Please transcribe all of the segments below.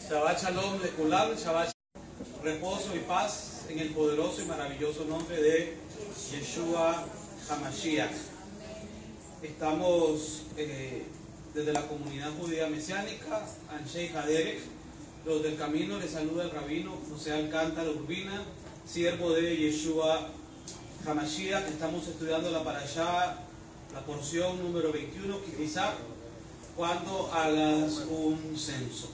Shabbat Shalom Lekulam, Shabbat reposo y paz en el poderoso y maravilloso nombre de Yeshua HaMashiach. Estamos desde la comunidad judía mesiánica, Anshei Haderech, los del camino. Les saluda el rabino José Alcántara Urbina, siervo de Yeshua HaMashiach. Estamos estudiando la parashá, la porción número 21, quizá cuando hagas un censo.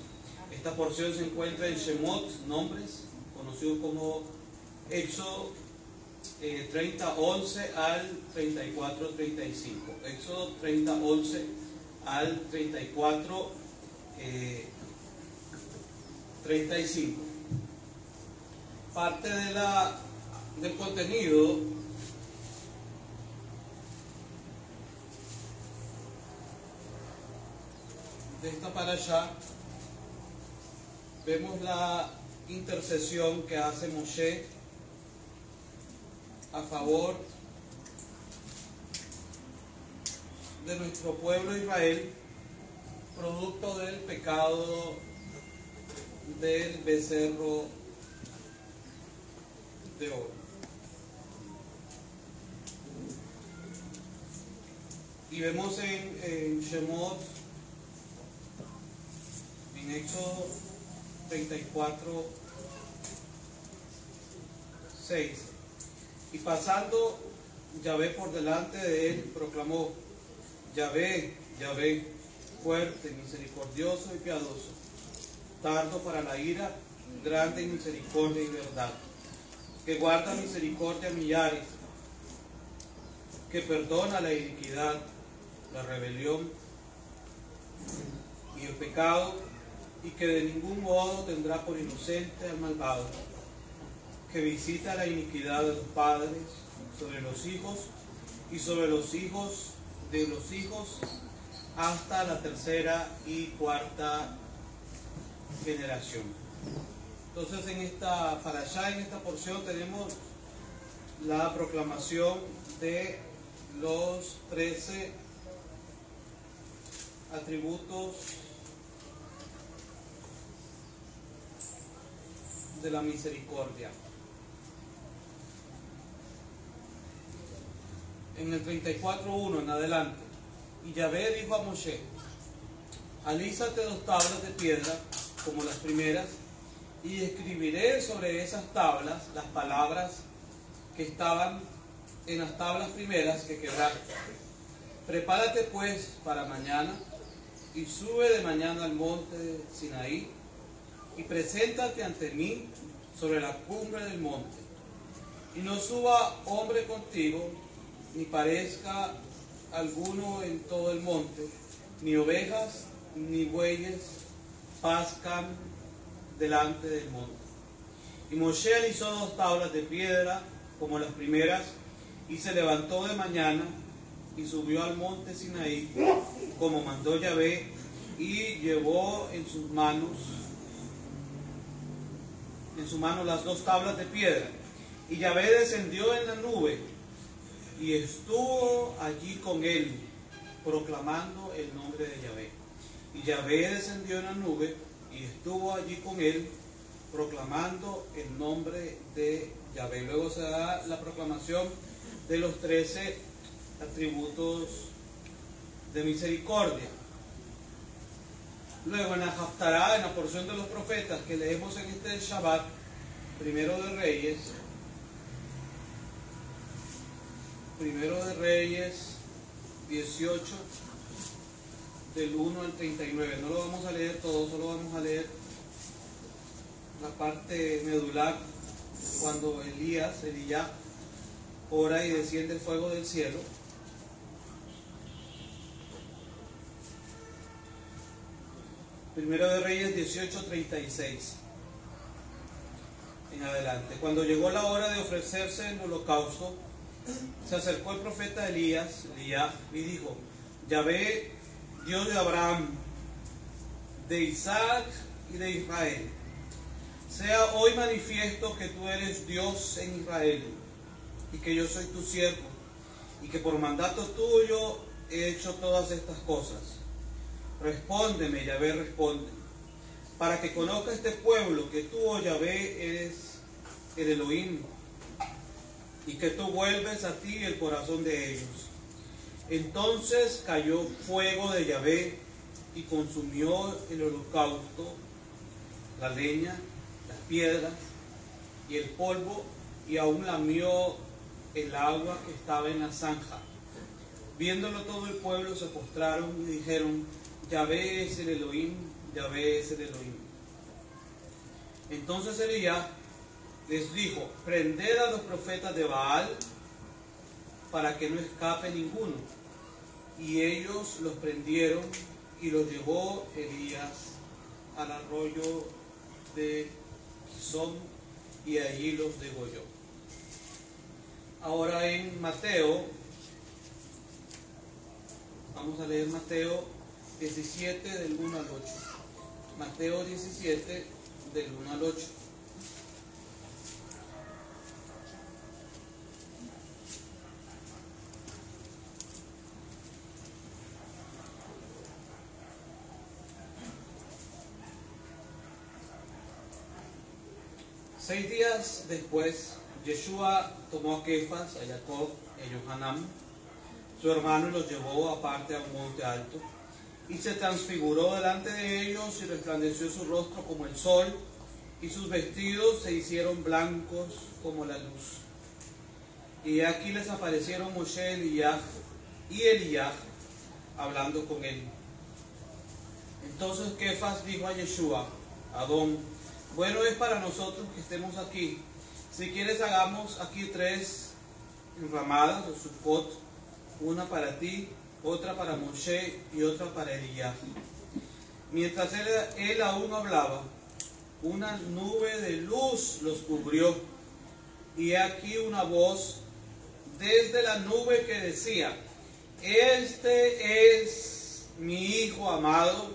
Esta porción se encuentra en Shemot, nombres, conocido como Éxodo 30:11 al 34:35. Éxodo 30:11 al 34:35. Parte del contenido de esta parashá, vemos la intercesión que hace Moshe a favor de nuestro pueblo Israel, producto del pecado del becerro de oro. Y vemos en Shemot, en Éxodo 34:6, y pasando Yahvé por delante de él, proclamó: Yahvé, Yahvé, fuerte, misericordioso y piadoso, tardo para la ira, grande en misericordia y verdad, que guarda misericordia a millares, que perdona la iniquidad, la rebelión y el pecado, y que de ningún modo tendrá por inocente al malvado, que visita la iniquidad de los padres sobre los hijos y sobre los hijos de los hijos hasta la tercera y cuarta generación. Entonces, en esta parashá, en esta porción, tenemos la proclamación de los 13 atributos de la misericordia. En el 34:1 en adelante: y Yahvé dijo a Moshe: alízate 2 tablas de piedra como las primeras, y escribiré sobre esas tablas las palabras que estaban en las tablas primeras que quebraste. Prepárate pues para mañana, y sube de mañana al monte de Sinaí, y preséntate ante mí sobre la cumbre del monte, y no suba hombre contigo, ni parezca alguno en todo el monte, ni ovejas ni bueyes pascan delante del monte. Y Moshe alisó 2 tablas de piedra como las primeras, y se levantó de mañana y subió al monte Sinaí como mandó Yahvé, y llevó en su mano las 2 tablas de piedra. Y Yahvé descendió en la nube y estuvo allí con él, proclamando el nombre de Yahvé. Y Yahvé descendió en la nube y estuvo allí con él, proclamando el nombre de Yahvé. Luego se da la proclamación de los 13 atributos de misericordia. Luego, en la Haftará, en la porción de los profetas que leemos en este Shabbat, Primero de Reyes 18, del 1 al 39. No lo vamos a leer todo, solo vamos a leer la parte medular, cuando Elías ora y desciende el fuego del cielo. Primero de Reyes 18:36 en adelante. Cuando llegó la hora de ofrecerse el holocausto, se acercó el profeta Elías y dijo: Yahvé, Dios de Abraham, de Isaac y de Israel, sea hoy manifiesto que tú eres Dios en Israel, y que yo soy tu siervo, y que por mandato tuyo he hecho todas estas cosas. Respóndeme, Yahvé, responde. para que conozca este pueblo que tú, oh Yahvé, eres el Elohim, y que tú vuelves a ti el corazón de ellos. Entonces cayó fuego de Yahvé y consumió el holocausto, la leña, las piedras y el polvo, y aún lamió el agua que estaba en la zanja. Viéndolo todo el pueblo se postraron y dijeron: Yahvé es el Elohim, Yahvé es el Elohim. Entonces Elías les dijo: prended a los profetas de Baal para que no escape ninguno. Y ellos los prendieron y los llevó Elías al arroyo de Quizón y allí los degolló. Ahora en Mateo, vamos a leer Mateo 17 del 1 al 8. Mateo 17 del 1 al 8. Seis días después, Yeshua tomó a Kefas, a Jacob y a Yohanan, su hermano, y los llevó aparte a un monte alto, y se transfiguró delante de ellos, y resplandeció su rostro como el sol, y sus vestidos se hicieron blancos como la luz. Y aquí les aparecieron Moshe y Elías hablando con él. Entonces Kefas dijo a Yeshua: Adón, bueno es para nosotros que estemos aquí. Si quieres, hagamos aquí 3 enramadas o sukkot, una para ti, otra para Moshe y otra para Elías. Mientras él aún hablaba, una nube de luz los cubrió, y aquí una voz desde la nube que decía: este es mi Hijo amado,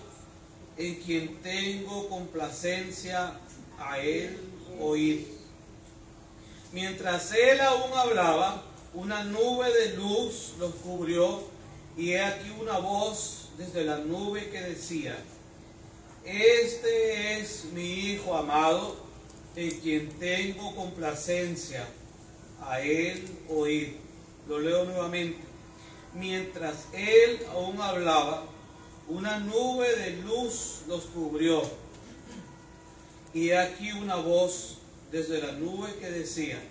en quien tengo complacencia, a él oír. Mientras él aún hablaba, una nube de luz los cubrió, y he aquí una voz desde la nube que decía: este es mi Hijo amado, en quien tengo complacencia, a él oír. Lo leo nuevamente. Mientras él aún hablaba, una nube de luz los cubrió, y he aquí una voz desde la nube que decía: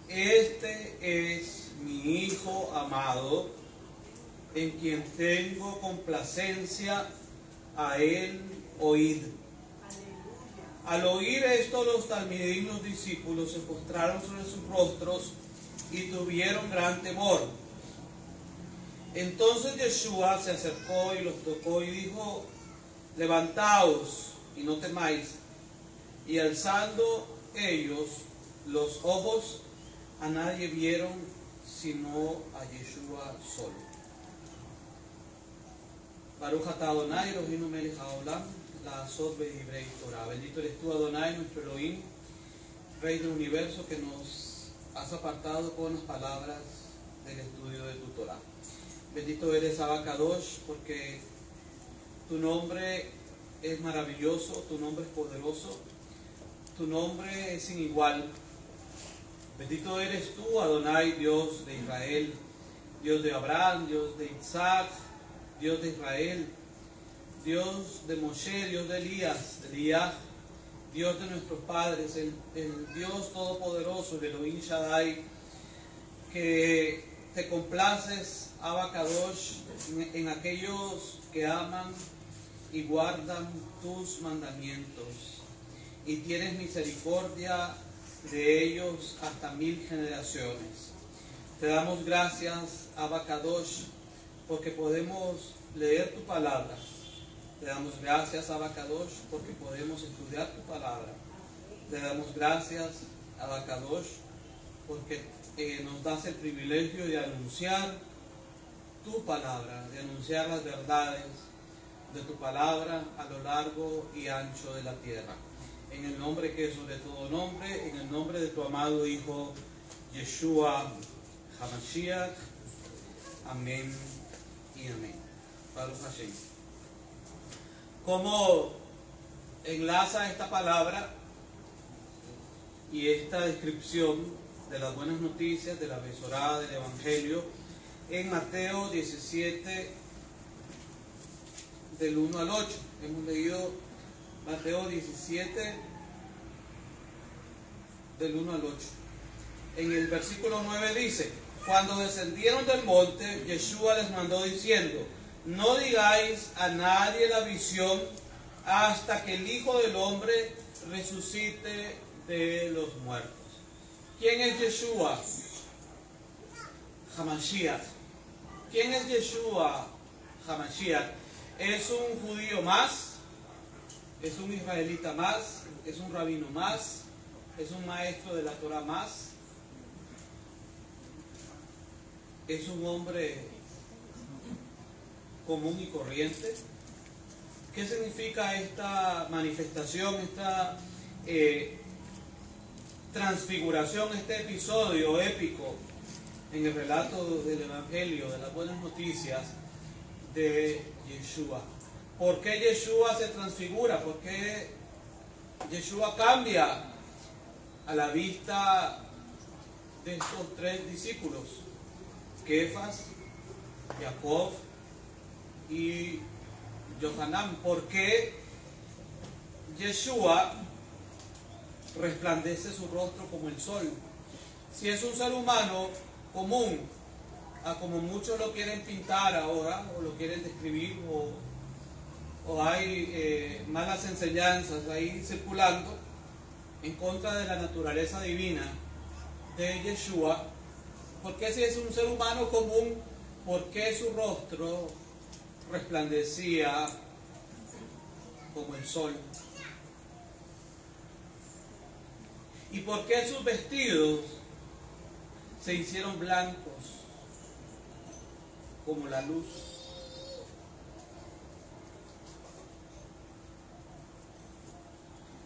este es mi Hijo amado, en quien tengo complacencia, a él oíd. Al oír esto, los talmidim, los discípulos, se postraron sobre sus rostros y tuvieron gran temor. Entonces Yeshua se acercó y los tocó y dijo: levantaos y no temáis. Y alzando ellos los ojos, a nadie vieron sino a Yeshua solo. Baruch atah Adonai Eloheinu melech haolam, la'asot b'divrei Torah. Bendito eres tú, Adonai, nuestro Elohim, Rey del universo, que nos has apartado con las palabras del estudio de tu Torah. Bendito eres, Abacadosh, porque tu nombre es maravilloso, tu nombre es poderoso, tu nombre es sin igual. Bendito eres tú, Adonai, Dios de Israel, Dios de Abraham, Dios de Isaac, Dios de Israel, Dios de Moshe, Dios de Elías, de Elías, Dios de nuestros padres, el Dios todopoderoso, el Elohim Shaddai, que te complaces, Abacadosh, en aquellos que aman y guardan tus mandamientos, y tienes misericordia de ellos hasta 1000 generaciones. Te damos gracias, Abacadosh, porque podemos leer tu palabra. Te damos gracias, Abacadosh, porque podemos estudiar tu palabra. Te damos gracias, Abacadosh, porque nos das el privilegio de anunciar tu palabra, de anunciar las verdades de tu palabra a lo largo y ancho de la tierra. En el nombre que es sobre todo nombre, en el nombre de tu amado Hijo Yeshua HaMashiach. Amén y amén. Baruch Hashem. Como enlaza esta palabra y esta descripción de las buenas noticias, de la besorá, del Evangelio, en Mateo 17, del 1 al 8. Hemos leído Mateo 17, del 1 al 8. En el versículo 9 dice: cuando descendieron del monte, Yeshua les mandó diciendo: no digáis a nadie la visión hasta que el Hijo del Hombre resucite de los muertos. ¿Quién es Yeshua? Hamashiach. ¿Quién es Yeshua Hamashiach? ¿Es un judío más? ¿Es un israelita más? ¿Es un rabino más? ¿Es un maestro de la Torah más? ¿Es un hombre común y corriente? ¿Qué significa esta manifestación, esta transfiguración, este episodio épico en el relato del Evangelio, de las buenas noticias de Yeshua? ¿Por qué Yeshua se transfigura? ¿Por qué Yeshua cambia a la vista de estos tres discípulos? Kefas, Jacob y Yohanan. ¿Por qué Yeshua resplandece su rostro como el sol? Si es un ser humano común, como muchos lo quieren pintar ahora, o lo quieren describir, o hay malas enseñanzas ahí circulando en contra de la naturaleza divina de Yeshua, ¿por qué si es un ser humano común, por qué su rostro resplandecía como el sol? ¿Y por qué sus vestidos se hicieron blancos como la luz?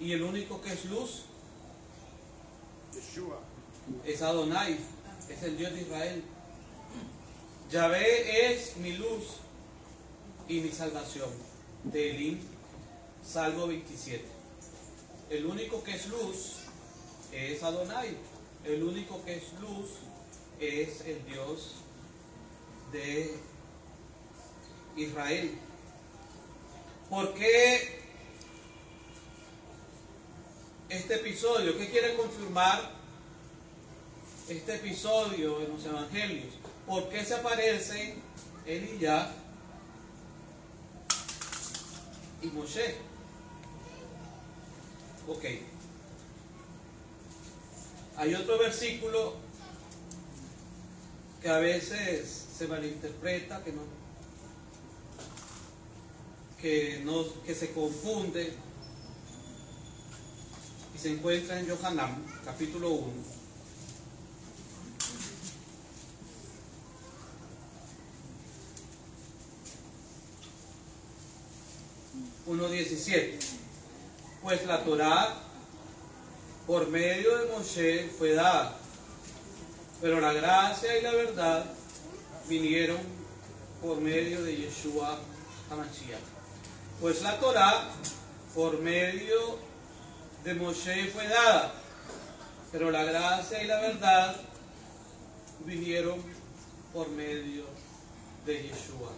Y el único que es luz Yeshua es Adonai, es el Dios de Israel. Yahvé es mi luz y mi salvación. Tehilim, Salmo 27. El único que es luz es Adonai. El único que es luz es el Dios de Israel. ¿Por qué este episodio? ¿Qué quiere confirmar este episodio en los evangelios? ¿Por qué se aparecen Elías y Moshe? Ok. Hay otro versículo que a veces se malinterpreta, que se confunde, y se encuentra en Yohanan, capítulo 1. Pues la Torá por medio de Moshe fue dada, pero la gracia y la verdad vinieron por medio de Yeshua HaMashiach. Pues la Torá por medio de Moshe fue dada, pero la gracia y la verdad vinieron por medio de Yeshua.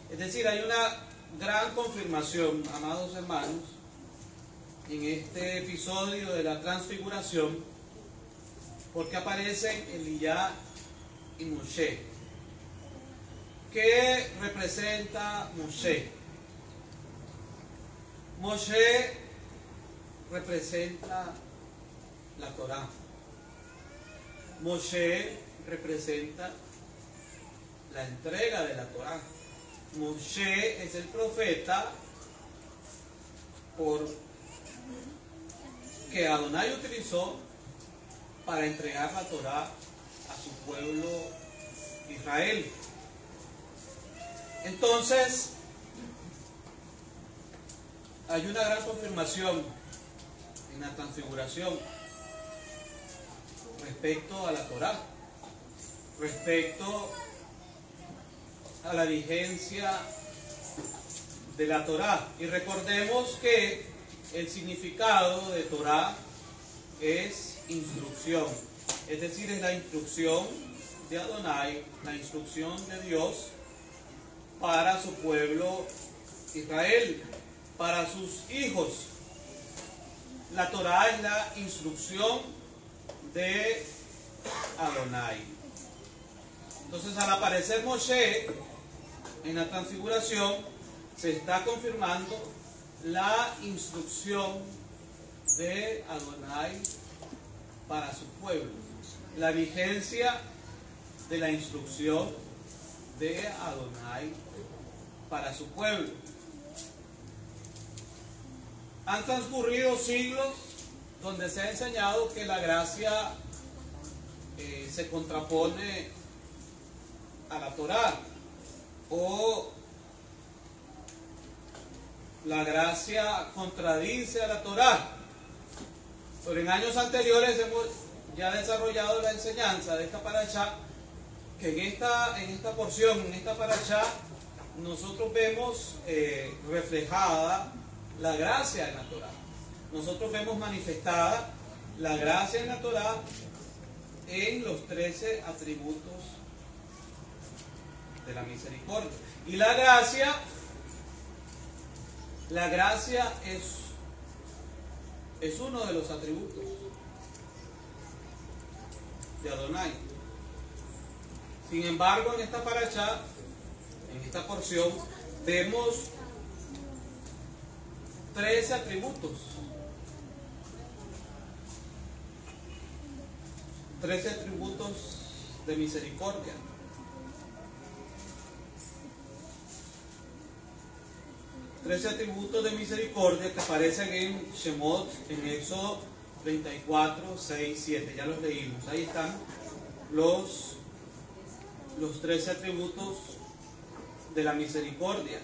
Es decir, hay una gran confirmación, amados hermanos, en este episodio de la transfiguración, porque aparecen Elías y Moshe. ¿Qué representa Moshe? Moshe representa la Torá. Moshe representa la entrega de la Torá. Moshe es el profeta que Adonai utilizó para entregar la Torá a su pueblo Israel. Entonces, hay una gran confirmación en la transfiguración respecto a la Torá, respecto a la vigencia de la Torá. Y recordemos que el significado de Torah es instrucción, es decir, es la instrucción de Adonai, la instrucción de Dios para su pueblo Israel, para sus hijos. La Torah es la instrucción de Adonai. Entonces, al aparecer Moshe en la transfiguración, se está confirmando la instrucción de Adonai para su pueblo, la vigencia de la instrucción de Adonai para su pueblo. Han transcurrido siglos donde se ha enseñado que la gracia se contrapone a la Torá, o la gracia contradice a la Torá. Pero en años anteriores hemos ya desarrollado la enseñanza de esta parashá, que en esta porción, en esta parashá, nosotros vemos reflejada la gracia en la Torá. Nosotros vemos manifestada la gracia en la Torá en los 13 atributos de la misericordia. Y la gracia es uno de los atributos de Adonai. Sin embargo, en esta parashá, en esta porción, vemos 13 atributos. 13 atributos de misericordia. 13 atributos de misericordia que aparecen en Shemot, en Éxodo 34, 6, 7. Ya los leímos. Ahí están los 13 atributos de la misericordia.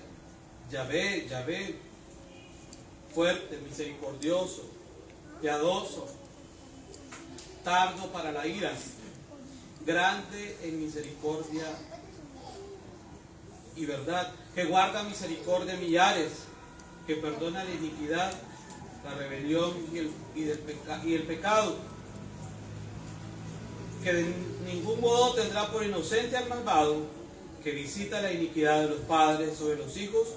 Yahvé, fuerte, misericordioso, piadoso, tardo para la ira, grande en misericordia y verdad, que guarda misericordia millares, que perdona la iniquidad, la rebelión y el pecado, que de ningún modo tendrá por inocente al malvado, que visita la iniquidad de los padres sobre los hijos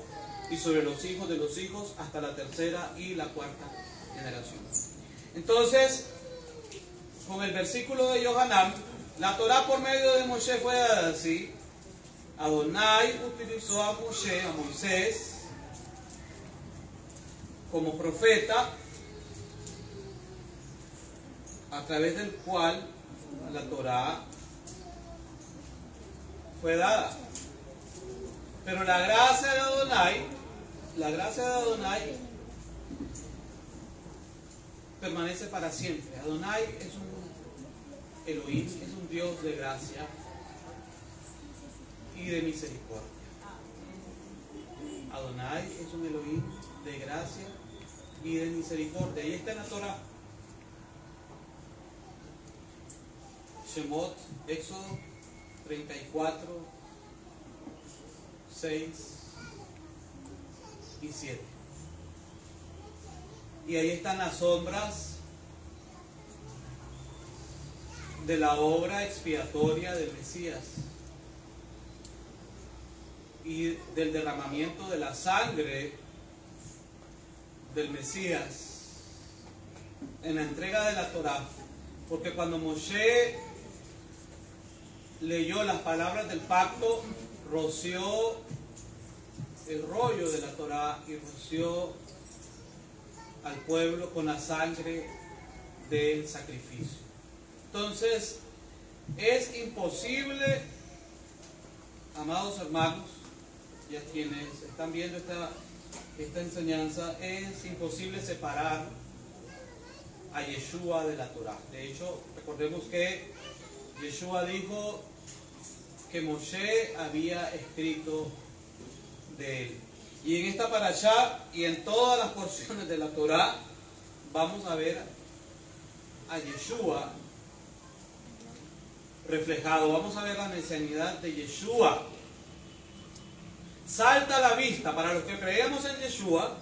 y sobre los hijos de los hijos hasta la tercera y la cuarta generación. Entonces, con el versículo de Yohanan, la Torá por medio de Moshe fue dada así. Adonai utilizó a Moisés, como profeta, a través del cual la Torá fue dada. Pero la gracia de Adonai permanece para siempre. Adonai es un Elohim, es un Dios de gracia y de misericordia. Adonai es un Elohim de gracia y de misericordia. Ahí está en la Torah. Shemot, Éxodo 34, 6 y 7. Y ahí están las sombras de la obra expiatoria del Mesías y del derramamiento de la sangre del Mesías en la entrega de la Torá. Porque cuando Moshe leyó las palabras del pacto, roció el rollo de la Torá y roció al pueblo con la sangre del sacrificio. Entonces, es imposible, amados hermanos, y a quienes están viendo esta enseñanza, es imposible separar a Yeshua de la Torá. De hecho, recordemos que Yeshua dijo que Moshe había escrito de él. Y en esta parashá y en todas las porciones de la Torá vamos a ver a Yeshua reflejado. Vamos a ver la mesianidad de Yeshua. Salta a la vista para los que creemos en Yeshua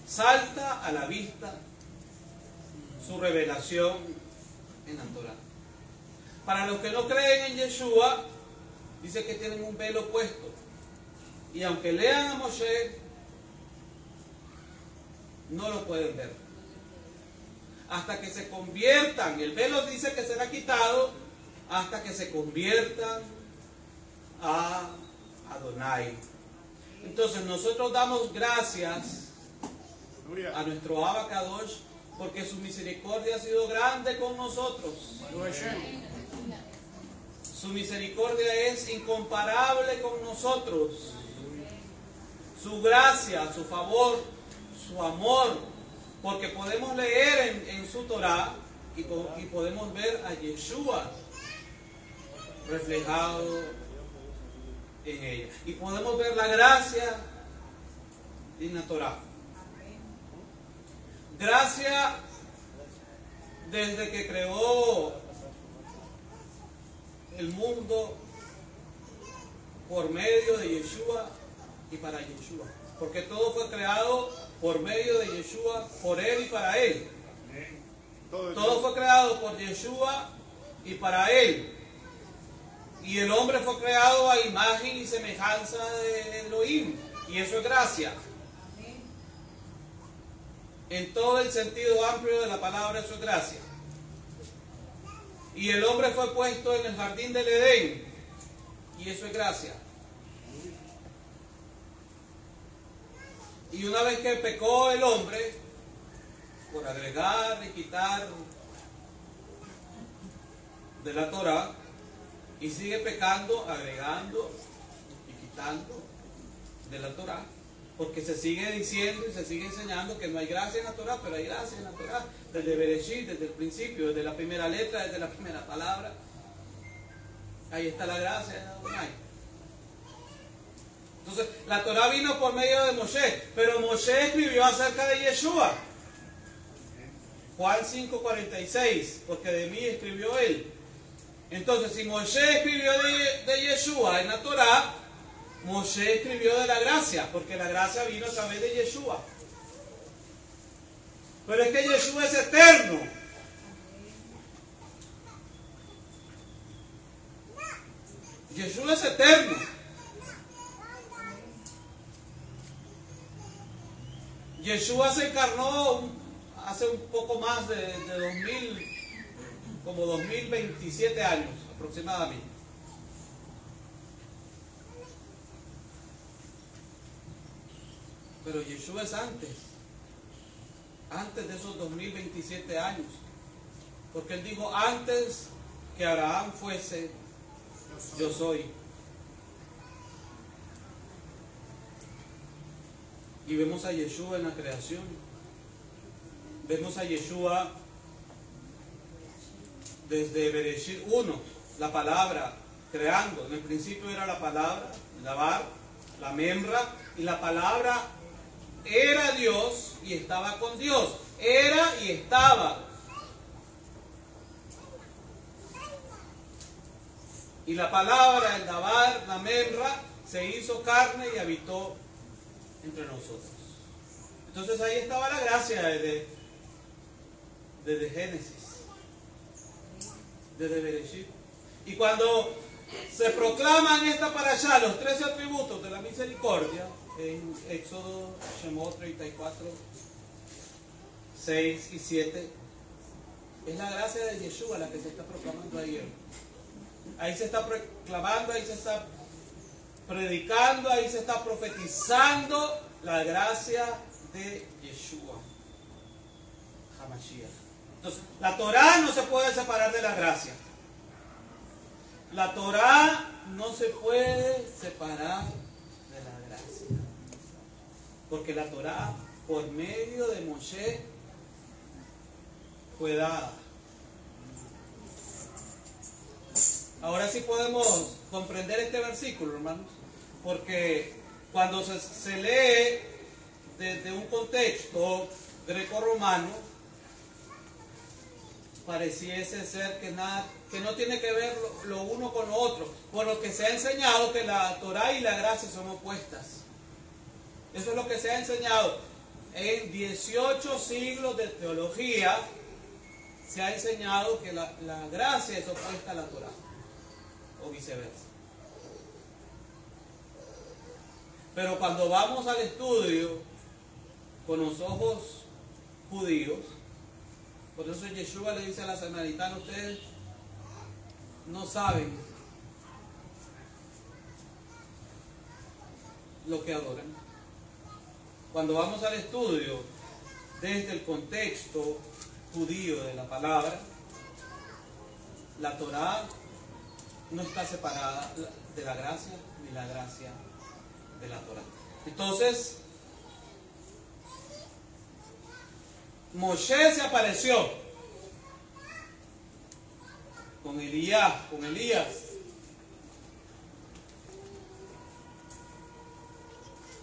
salta a la vista su revelación en la Torá. Para los que no creen en Yeshua, dice que tienen un velo puesto. Y aunque lean a Moshe, no lo pueden ver. Hasta que se conviertan, el velo dice que será quitado, hasta que se conviertan a Adonai. Entonces nosotros damos gracias a nuestro Abba Kadosh porque su misericordia ha sido grande con nosotros. Su misericordia es incomparable con nosotros. Su gracia, su favor, su amor, porque podemos leer en su Torah y podemos ver a Yeshua reflejado en ella. Y podemos ver la gracia en la Torah. Gracia desde que creó el mundo por medio de Yeshua y para Yeshua. Porque todo fue creado por medio de Yeshua, por Él y para Él. Todo fue creado por Yeshua y para Él. Y el hombre fue creado a imagen y semejanza de Elohim. Y eso es gracia. En todo el sentido amplio de la palabra, eso es gracia. Y el hombre fue puesto en el jardín del Edén. Y eso es gracia. Y una vez que pecó el hombre, por agregar y quitar de la Torah, y sigue pecando, agregando y quitando de la Torah, porque se sigue diciendo y se sigue enseñando que no hay gracia en la Torah, pero hay gracia en la Torah, desde Bereshit, desde el principio, desde la primera letra, desde la primera palabra. Ahí está la gracia de Adonai. Entonces, la Torah vino por medio de Moshe, pero Moshe escribió acerca de Yeshua. Juan 5:46, porque de mí escribió él. Entonces, si Moshe escribió de Yeshua en la Torah, Moshe escribió de la gracia, porque la gracia vino a través de Yeshua. Pero es que Yeshua es eterno. Yeshua es eterno. Yeshua se encarnó hace un poco más de 2027 años aproximadamente. Pero Yeshua es antes de esos 2027 años. Porque él dijo, antes que Abraham fuese, yo soy. Y vemos a Yeshua en la creación. Vemos a Yeshua desde Bereshit 1, la palabra, creando. En el principio era la palabra, la bar, la membra, y la palabra era Dios y estaba con Dios. Era y estaba. Y la palabra, el dabar, la membra, se hizo carne y habitó entre nosotros. Entonces ahí estaba la gracia desde Génesis, desde Bereshit. Y cuando se proclaman esta parashá, los 13 atributos de la misericordia, en Éxodo, Shemot 34, 6 y 7, es la gracia de Yeshua la que se está proclamando ahí. Ahí se está proclamando, ahí se está predicando, ahí se está profetizando la gracia de Yeshua HaMashiach. Entonces, la Torah no se puede separar de la gracia. La Torah no se puede separar de la gracia. Porque la Torah, por medio de Moshe, fue dada. Ahora sí podemos comprender este versículo, hermanos, porque cuando se lee desde un contexto greco-romano, pareciese ser que no tiene que ver lo uno con lo otro, por lo que se ha enseñado que la Torah y la gracia son opuestas. Eso es lo que se ha enseñado en 18 siglos de teología se ha enseñado que la gracia es opuesta a la Torá, o viceversa. Pero cuando vamos al estudio con los ojos judíos, por eso Yeshua le dice a la samaritana: ustedes no saben lo que adoran. Cuando vamos al estudio desde el contexto judío de la palabra, la Torá no está separada de la gracia, ni la gracia de la Torá. Entonces, Moshe se apareció con Elías.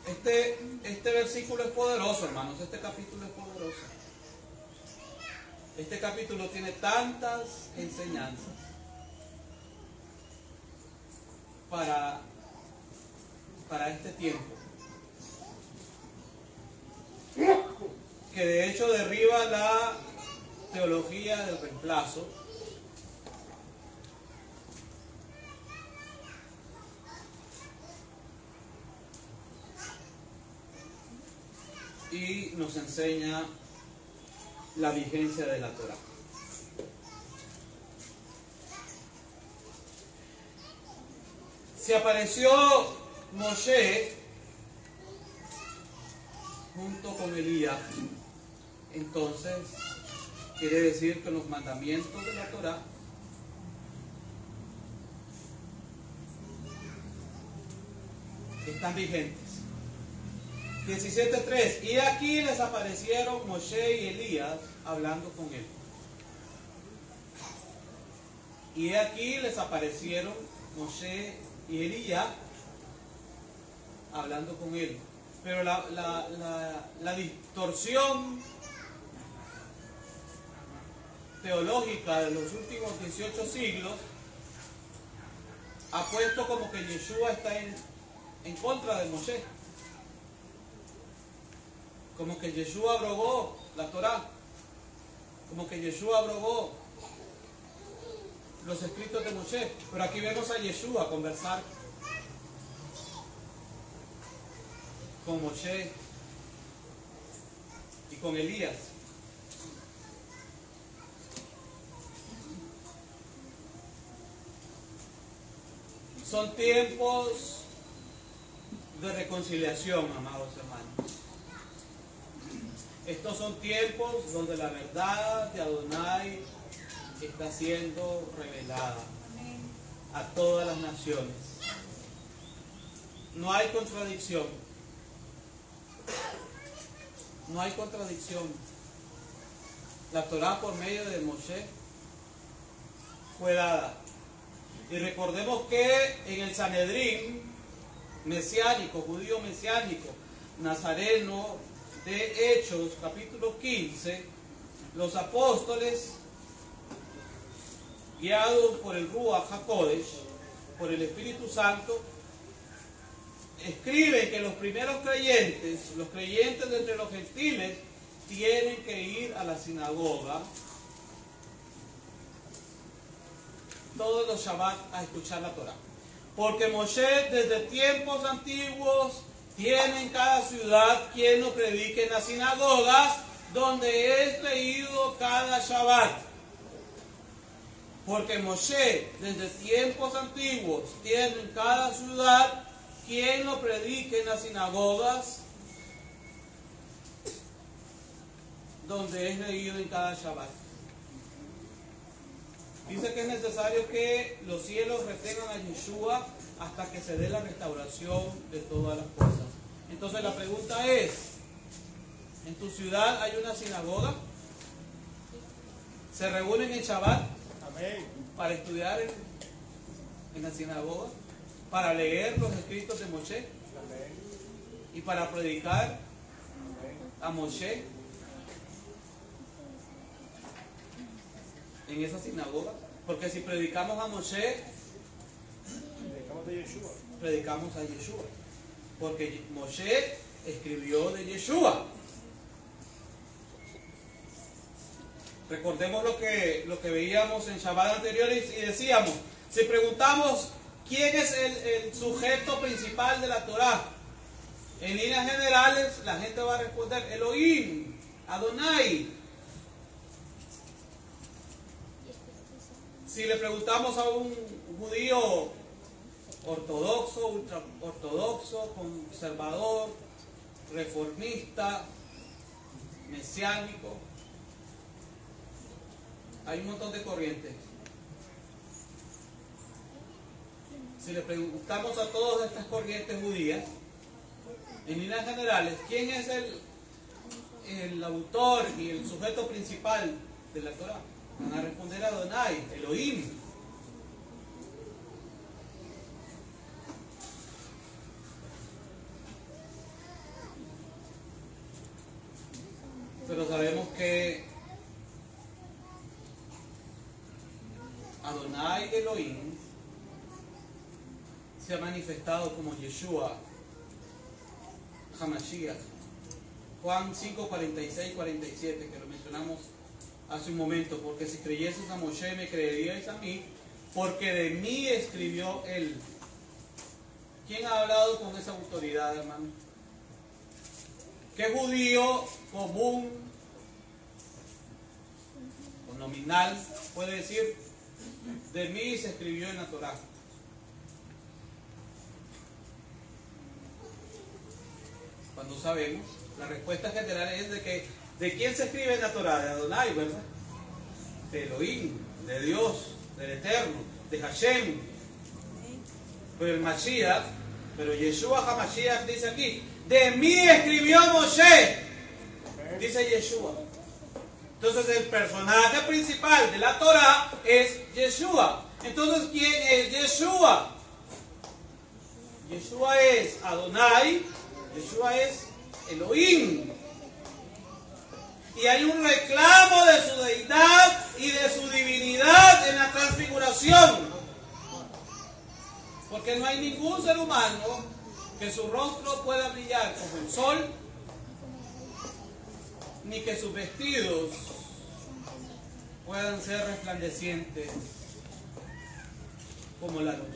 Este versículo es poderoso, hermanos. Este capítulo es poderoso. Este capítulo tiene tantas enseñanzas para este tiempo, que de hecho derriba la teología del reemplazo y nos enseña la vigencia de la Torá. Se apareció Moshe junto con Elías. Entonces quiere decir que los mandamientos de la Torá están vigentes. 17:3. Y aquí les aparecieron Moshe y Elías hablando con él. Y aquí les aparecieron Moshe y Elías hablando con él. Pero la distorsión teológica de los últimos 18 siglos ha puesto como que Yeshua está en contra de Moshe. Como que Yeshua abrogó la Torá. Como que Yeshua abrogó los escritos de Moshe. Pero aquí vemos a Yeshua conversar con Moshe y con Elías. Son tiempos de reconciliación, amados hermanos. Estos son tiempos donde la verdad de Adonai está siendo revelada a todas las naciones. No hay contradicción. No hay contradicción. La Torá por medio de Moshe fue dada. Y recordemos que en el Sanedrín mesiánico, judío mesiánico, nazareno de Hechos, capítulo 15, los apóstoles, guiados por el Ruach HaKodesh, por el Espíritu Santo, escriben que los primeros creyentes, los creyentes de entre los gentiles, tienen que ir a la sinagoga todos los Shabbat a escuchar la Torá. Porque Moshe desde tiempos antiguos tiene en cada ciudad quien lo predique en las sinagogas, donde es leído cada Shabbat. Porque Moshe desde tiempos antiguos tiene en cada ciudad quien lo predique en las sinagogas, donde es leído en cada Shabbat. Dice que es necesario que los cielos retengan a Yeshua hasta que se dé la restauración de todas las cosas. Entonces la pregunta es, ¿en tu ciudad hay una sinagoga? ¿Se reúnen en Shabbat? Amén. Para estudiar en la sinagoga, para leer los escritos de Moshe. Amén. Y para predicar. Amén. A Moshe en esa sinagoga. Porque si predicamos a Moshe, predicamos a Yeshua. Porque Moshe escribió de Yeshua. Recordemos lo que veíamos en Shabbat anteriores y decíamos, si preguntamos quién es el sujeto principal de la Torah, en líneas generales la gente va a responder Elohim, Adonai. Si le preguntamos a un judío ortodoxo, ultraortodoxo, conservador, reformista, mesiánico, hay un montón de corrientes. Si le preguntamos a todas estas corrientes judías, en líneas generales, ¿quién es el autor y el sujeto principal de la Torah? Van a responder Adonai, Elohim. Pero sabemos que Adonai Elohim se ha manifestado como Yeshua HaMashiach. Juan 5, 46, 47, que lo mencionamos hace un momento. Porque si creyeses a Moshe, me creeríais a mí, porque de mí escribió él. ¿Quién ha hablado con esa autoridad, hermano? ¿Qué judío común o nominal puede decir, de mí se escribió en la Torah? Cuando sabemos, la respuesta general es de que, ¿de quién se escribe en la Torah? De Adonai, ¿verdad? De Elohim, de Dios, del Eterno, de Hashem. Pero el Mashiach, pero Yeshua HaMashiach dice aquí, de mí escribió Moshe, dice Yeshua. Entonces el personaje principal de la Torah es Yeshua. Entonces, ¿quién es Yeshua? Yeshua es Adonai, Yeshua es Elohim. Y hay un reclamo de su deidad y de su divinidad en la transfiguración. Porque no hay ningún ser humano que su rostro pueda brillar como el sol, ni que sus vestidos puedan ser resplandecientes como la luz.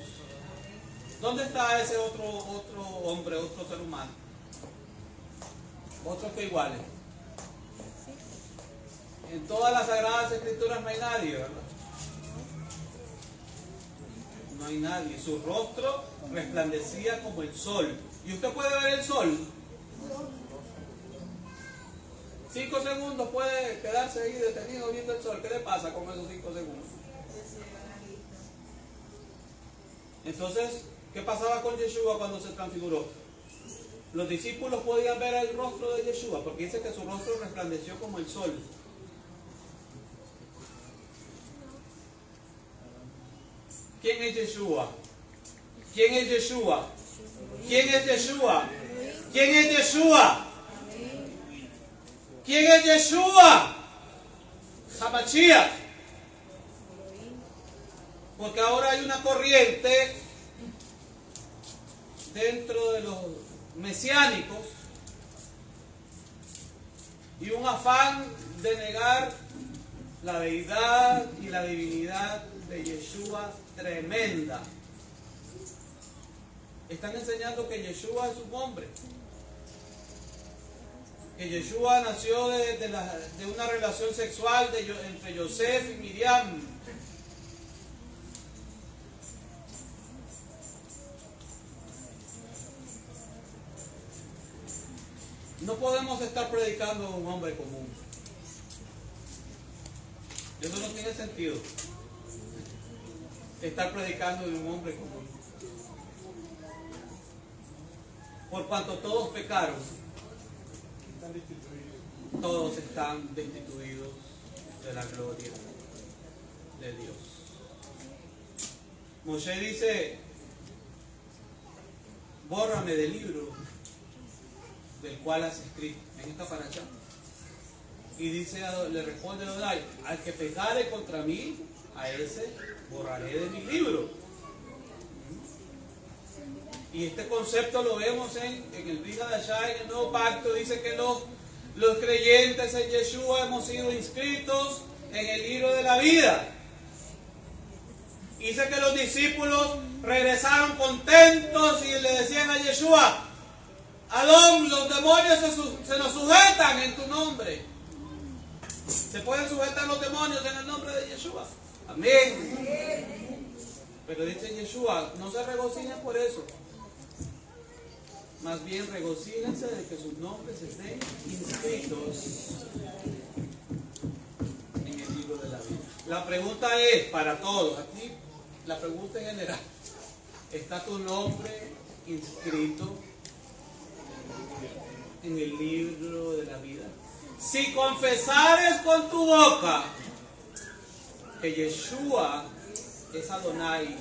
¿Dónde está ese otro hombre, otro ser humano? Otros que iguales. En todas las Sagradas Escrituras no hay nadie, ¿verdad? No hay nadie. Su rostro resplandecía como el sol. ¿Y usted puede ver el sol? 5 segundos puede quedarse ahí detenido viendo el sol. ¿Qué le pasa con esos 5 segundos? Entonces, ¿qué pasaba con Yeshua cuando se transfiguró? Los discípulos podían ver el rostro de Yeshua, porque dice que su rostro resplandeció como el sol. ¿Quién es Yeshua? ¿Quién es Yeshua? ¿Quién es Yeshua? ¿Quién es Yeshua? ¿Quién es Yeshua? HaMashiach. Porque ahora hay una corriente dentro de los mesiánicos y un afán de negar la deidad y la divinidad de Yeshua tremenda. Están enseñando que Yeshua es un hombre, que Yeshua nació de una relación sexual entre Yosef y Miriam. No podemos estar predicando a un hombre común. Eso no tiene sentido. Estar predicando de un hombre común. Por cuanto todos pecaron, todos están destituidos de la gloria de Dios. Moshe dice, bórrame del libro del cual has escrito, en esta paracha. Y dice, le responde Adonai, al que pecare contra mí, a ese borraré de mi libro. Y este concepto lo vemos en el Brit Hadashah, en el Nuevo Pacto. Dice que los creyentes en Yeshua hemos sido inscritos en el libro de la vida. Dice que los discípulos regresaron contentos y le decían a Yeshua: Adón, los demonios se nos sujetan en tu nombre. ¿Se pueden sujetar los demonios en el nombre de Yeshua? Amén. Pero dice Yeshua, no se regocijen por eso. Más bien regocíjense de que sus nombres estén inscritos en el libro de la vida. La pregunta es para todos. Aquí la pregunta es general. ¿Está tu nombre inscrito en el libro de la vida? Si confesares con tu boca que Yeshua es Adonai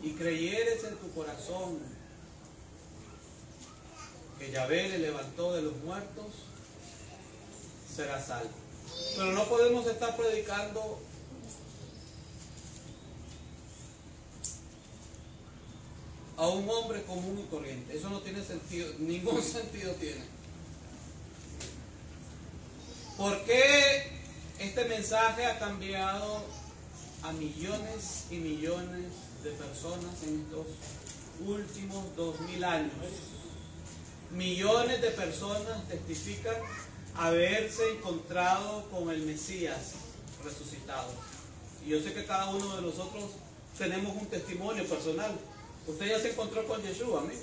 y creyeres en tu corazón que Yahvé le levantó de los muertos, serás salvo. Pero no podemos estar predicando a un hombre común y corriente. Eso no tiene sentido, ningún sentido tiene. ¿Por qué este mensaje ha cambiado a millones y millones de personas en estos últimos 2000 años? Millones de personas testifican haberse encontrado con el Mesías resucitado. Y yo sé que cada uno de nosotros tenemos un testimonio personal. Usted ya se encontró con Yeshua, amén.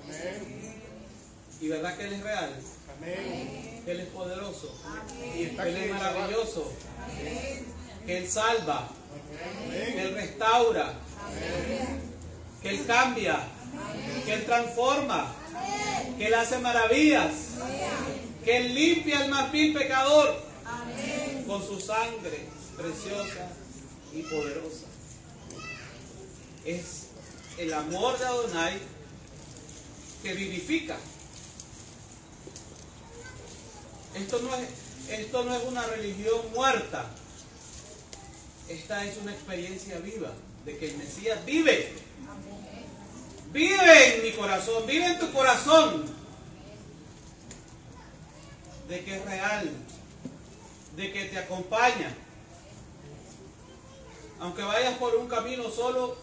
Amén. ¿Y verdad que Él es real? Amén. Que Él es poderoso. Amén. Que Él es maravilloso. Amén. Que Él salva. Amén. Que Él restaura. Amén. Que Él cambia. Amén. Que Él transforma. Amén. Que Él hace maravillas. Amén. Que Él limpia al más vil pecador. Amén. Con su sangre preciosa y poderosa. Es el amor de Adonai que vivifica. Esto no es una religión muerta. Esta es una experiencia viva de que el Mesías vive. Vive en mi corazón, vive en tu corazón. De que es real, de que te acompaña. Aunque vayas por un camino solo,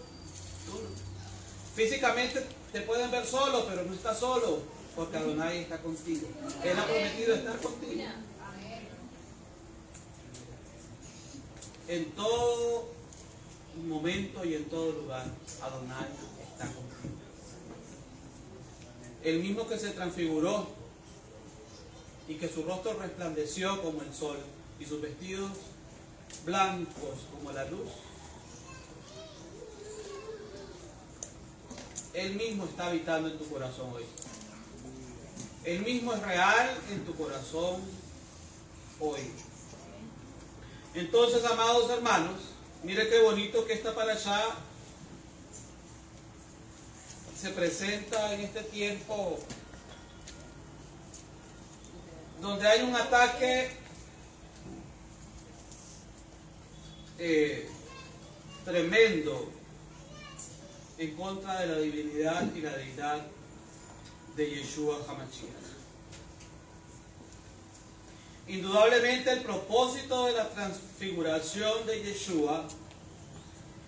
físicamente te pueden ver solo, pero no estás solo, porque Adonai está contigo. Él ha prometido estar contigo. En todo momento y en todo lugar, Adonai está contigo. El mismo que se transfiguró y que su rostro resplandeció como el sol y sus vestidos blancos como la luz, Él mismo está habitando en tu corazón hoy. Él mismo es real en tu corazón hoy. Entonces, amados hermanos, mire qué bonito que esta parashá se presenta en este tiempo donde hay un ataque tremendo en contra de la divinidad y la deidad de Yeshua HaMashiach. Indudablemente el propósito de la transfiguración de Yeshua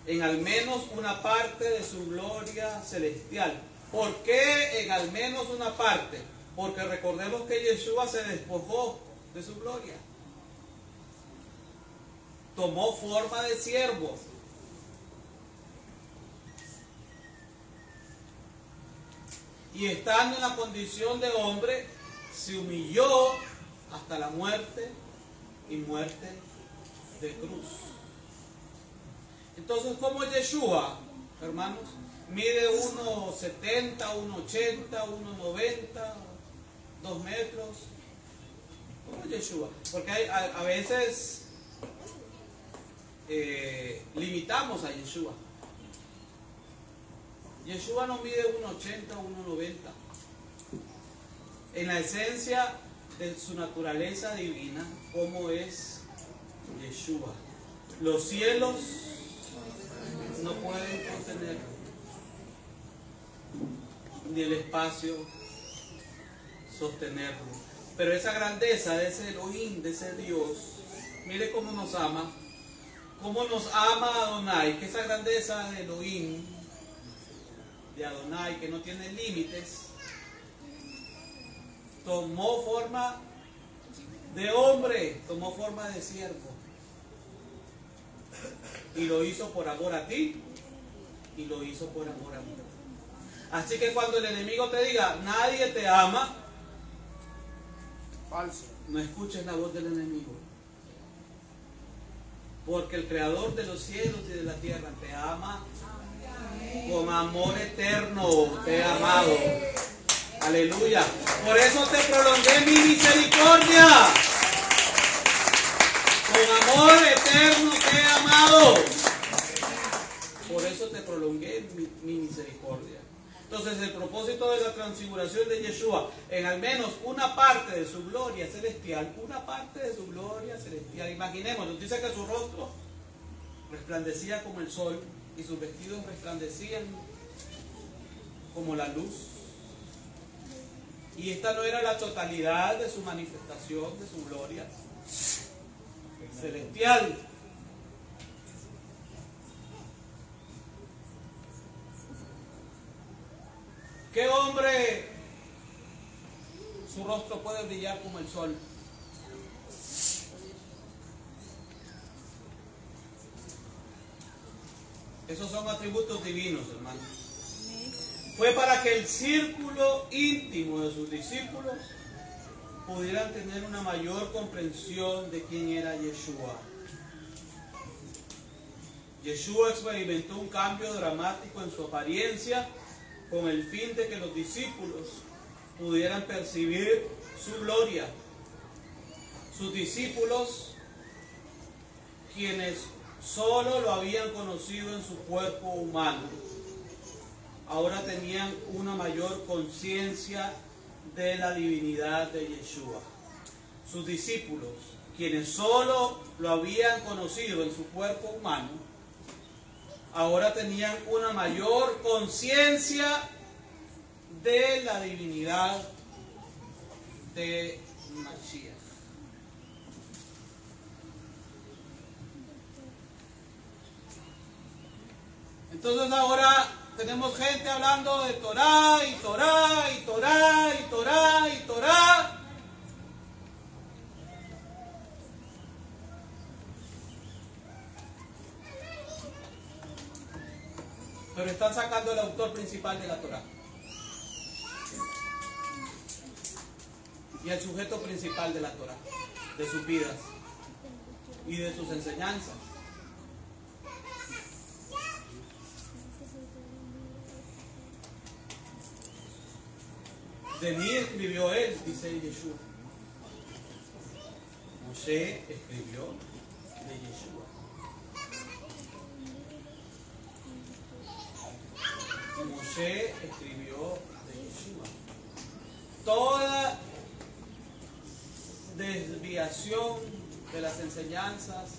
en al menos una parte de su gloria celestial. ¿Por qué en al menos una parte? Porque recordemos que Yeshua se despojó de su gloria. Tomó forma de siervo. Y estando en la condición de hombre, se humilló hasta la muerte y muerte de cruz. Entonces, ¿cómo Yeshua, hermanos? Mide 1,70, 1,80, 1,90, 2 metros. ¿Cómo Yeshua? Porque a veces limitamos a Yeshua. Yeshua no mide 1,80, 1,90. En la esencia de su naturaleza divina, ¿cómo es Yeshua? Los cielos no pueden contenerlo, ni el espacio sostenerlo. Pero esa grandeza de ese Elohim, de ese Dios, mire cómo nos ama. Cómo nos ama Adonai, que esa grandeza de Elohim, de Adonai, que no tiene límites, tomó forma de hombre, tomó forma de siervo. Y lo hizo por amor a ti, y lo hizo por amor a mí. Así que cuando el enemigo te diga, nadie te ama, falso, no escuches la voz del enemigo. Porque el creador de los cielos y de la tierra te ama con amor eterno, te he amado. Aleluya. Por eso te prolongué mi misericordia. Con amor eterno te he amado. Por eso te prolongué mi misericordia. Entonces el propósito de la transfiguración de Yeshua, en al menos una parte de su gloria celestial, imaginemos, nos dice que su rostro resplandecía como el sol y sus vestidos resplandecían como la luz. Y esta no era la totalidad de su manifestación, de su gloria celestial. ¿Qué hombre su rostro puede brillar como el sol? Esos son atributos divinos, hermano. Fue para que el círculo íntimo de sus discípulos pudieran tener una mayor comprensión de quién era Yeshua. Yeshua experimentó un cambio dramático en su apariencia con el fin de que los discípulos pudieran percibir su gloria. Sus discípulos, quienes solo lo habían conocido en su cuerpo humano, ahora tenían una mayor conciencia de la divinidad de Yeshua. Sus discípulos, quienes solo lo habían conocido en su cuerpo humano, ahora tenían una mayor conciencia de la divinidad de Mashiach. Entonces ahora tenemos gente hablando de Torah y Torah y Torah y Torah y Torah. Pero están sacando el autor principal de la Torah y el sujeto principal de la Torah, de sus vidas y de sus enseñanzas. De mí escribió él, dice Yeshua. Moshe escribió de Yeshua. Moshe escribió de Yeshua. Toda desviación de las enseñanzas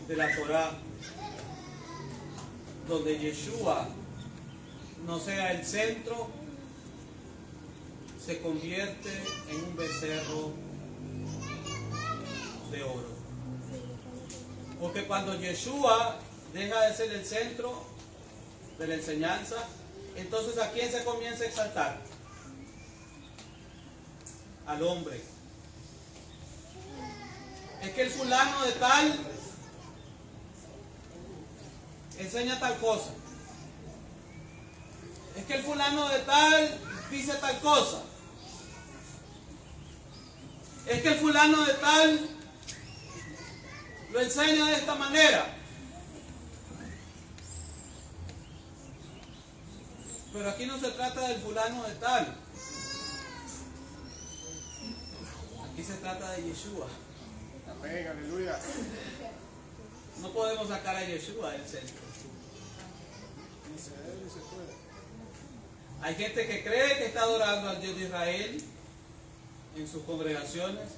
de la Torah, donde Yeshua no sea el centro, se convierte en un becerro de oro. Porque cuando Yeshua deja de ser el centro de la enseñanza, entonces ¿a quién se comienza a exaltar? Al hombre. Es que el fulano de tal enseña tal cosa. Es que el fulano de tal dice tal cosa. Es que el fulano de tal lo enseña de esta manera. Pero aquí no se trata del fulano de tal. Aquí se trata de Yeshua. amén, aleluya. No podemos sacar a Yeshua del centro. Hay gente que cree que está adorando al Dios de Israel en sus congregaciones,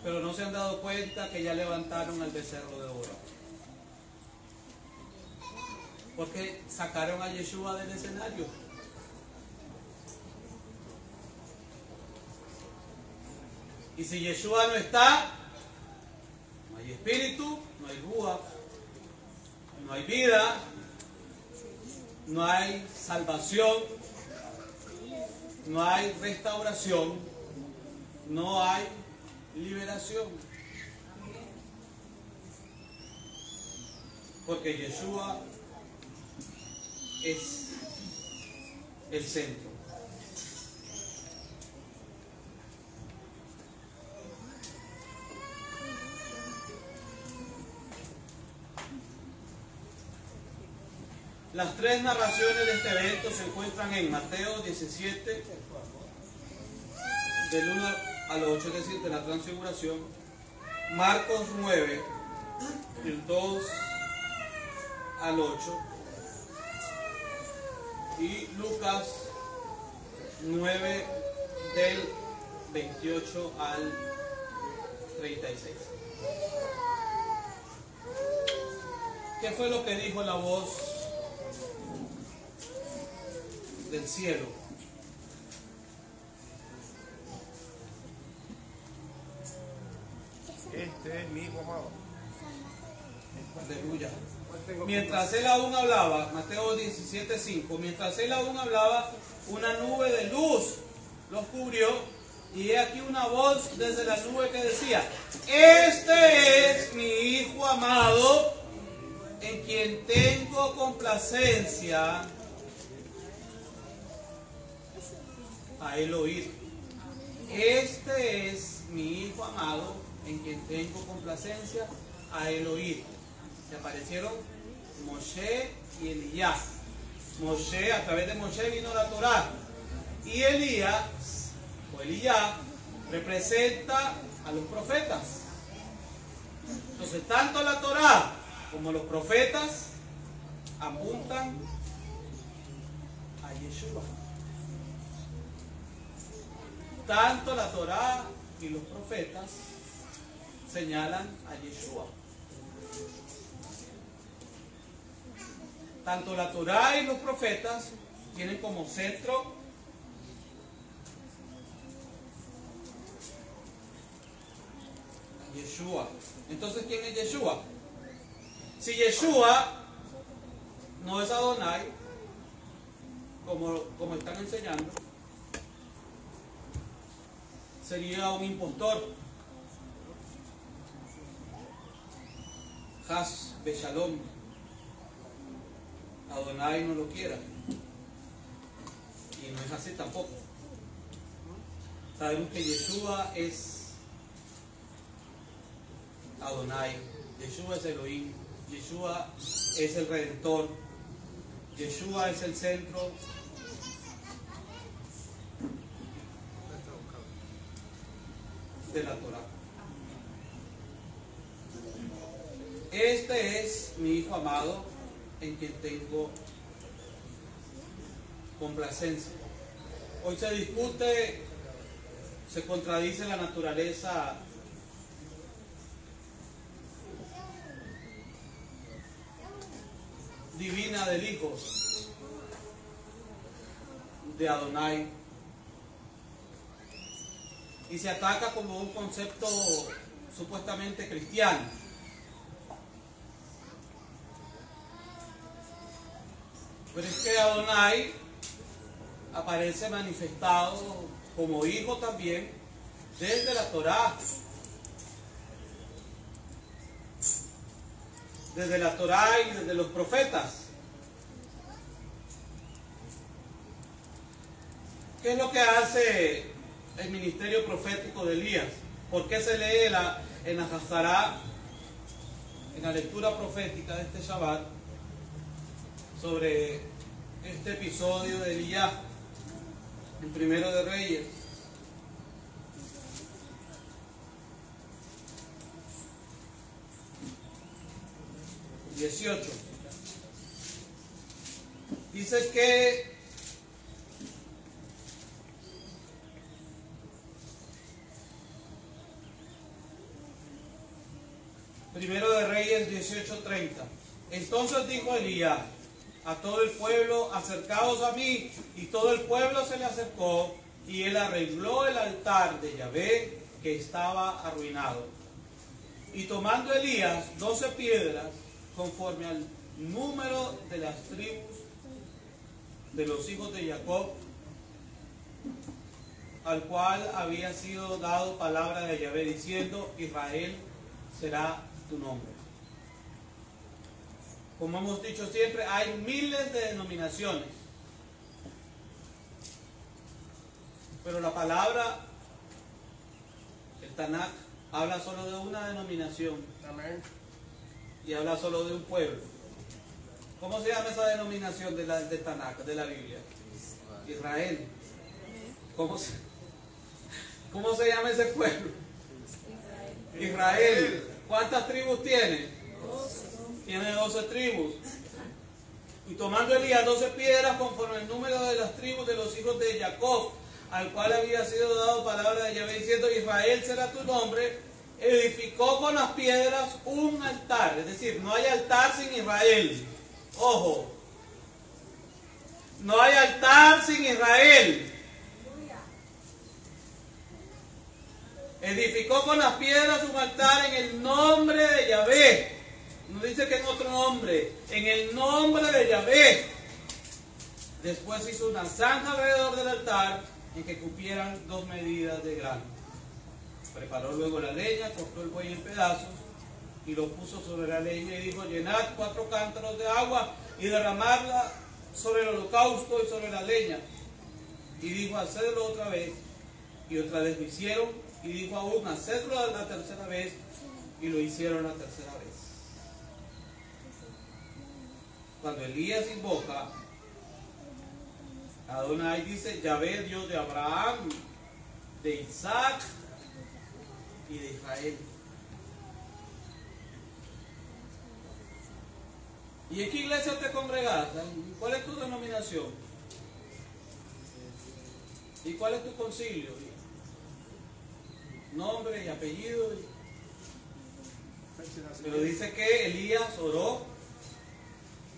pero no se han dado cuenta que ya levantaron al becerro de oro. Porque sacaron a Yeshua del escenario. Y si Yeshua no está, no hay espíritu, no hay ruach, no hay vida, no hay salvación, no hay restauración, no hay liberación. Porque Yeshua es el centro. Las tres narraciones de este evento se encuentran en Mateo 17, del 1 al 8, es decir, de la transfiguración, Marcos 9, del 2 al 8, y Lucas 9, del 28 al 36. ¿Qué fue lo que dijo la voz del cielo? Este es mi hijo amado. Aleluya. Mientras él aún hablaba, Mateo 17:5, mientras él aún hablaba, una nube de luz los cubrió, y he aquí una voz desde la nube que decía: este es mi hijo amado, en quien tengo complacencia, a él oír. Este es mi hijo amado, en quien tengo complacencia, a él oír. Se aparecieron Moshe y Elías. Moshe, a través de Moshe vino la Torá, y Elías o Elías representa a los profetas. Entonces, tanto la Torá como los profetas apuntan a Yeshua. Tanto la Torá y los profetas señalan a Yeshua. Tanto la Torá y los profetas tienen como centro a Yeshua. Entonces, ¿quién es Yeshua? Si Yeshua no es Adonai, como están enseñando, sería un impostor. Has Beshalom. Adonai no lo quiera. Y no es así tampoco. Sabemos que Yeshua es Adonai. Yeshua es Elohim. Yeshua es el Redentor. Yeshua es el centro de la Torá. Este es mi hijo amado, en quien tengo complacencia. Hoy se discute, se contradice la naturaleza divina del Hijo de Adonai, y se ataca como un concepto supuestamente cristiano. Pero es que Adonai aparece manifestado como hijo también desde la Torá. Desde la Torá y desde los profetas. ¿Qué es lo que hace el ministerio profético de Elías? ¿Por qué se lee en la Hazará, en la lectura profética de este Shabbat, sobre este episodio de Elías en Primero de Reyes? Dice que Primero de Reyes 18:30. Entonces dijo Elías a todo el pueblo: acercaos a mí. Y todo el pueblo se le acercó, y él arregló el altar de Yahvé que estaba arruinado. Y tomando Elías 12 piedras, conforme al número de las tribus de los hijos de Jacob, al cual había sido dado palabra de Yahvé, diciendo: Israel será tu nombre. Como hemos dicho siempre, hay miles de denominaciones, pero la palabra, el Tanakh, habla solo de una denominación. Amén. Y habla solo de un pueblo. ¿Cómo se llama esa denominación de Tanakh, de la Biblia? Israel. ¿Cómo se llama ese pueblo? Israel. ¿Cuántas tribus tiene? Tiene 12 tribus. Y tomando Elías 12 piedras conforme el número de las tribus de los hijos de Jacob, al cual había sido dado palabra de Yahvé, diciendo: Israel será tu nombre, edificó con las piedras un altar. Es decir, no hay altar sin Israel. Ojo, no hay altar sin Israel. Edificó con las piedras un altar en el nombre de Yahvé. No dice que en otro nombre, en el nombre de Yahvé. Después hizo una zanja alrededor del altar en que cupieran 2 medidas de grano. Preparó luego la leña, cortó el buey en pedazos y lo puso sobre la leña y dijo: llenad 4 cántaros de agua y derramadla sobre el holocausto y sobre la leña. Y dijo: hacedlo otra vez. Y otra vez lo hicieron. Y dijo aún: hacedlo la tercera vez. Y lo hicieron la tercera vez. Cuando Elías invoca, Adonai dice: Yahvé, Dios de Abraham, de Isaac y de Israel. ¿Y en qué iglesia te congregas? ¿Cuál es tu denominación? ¿Y cuál es tu concilio? Nombre y apellido. Pero dice que Elías oró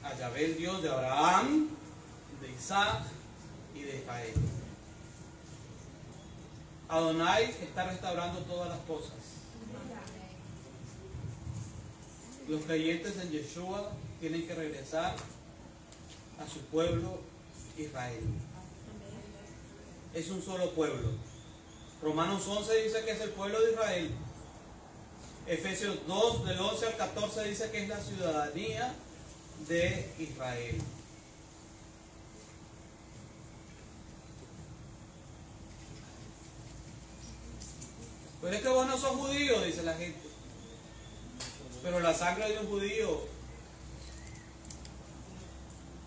a Yahvé, el Dios de Abraham, de Isaac y de Israel. Adonai está restaurando todas las cosas. Los creyentes en Yeshua tienen que regresar a su pueblo Israel. Es un solo pueblo. Romanos 11 dice que es el pueblo de Israel. Efesios 2 del 11 al 14 dice que es la ciudadanía de Israel. Pero es que vos no sos judío, dice la gente. Pero la sangre de un judío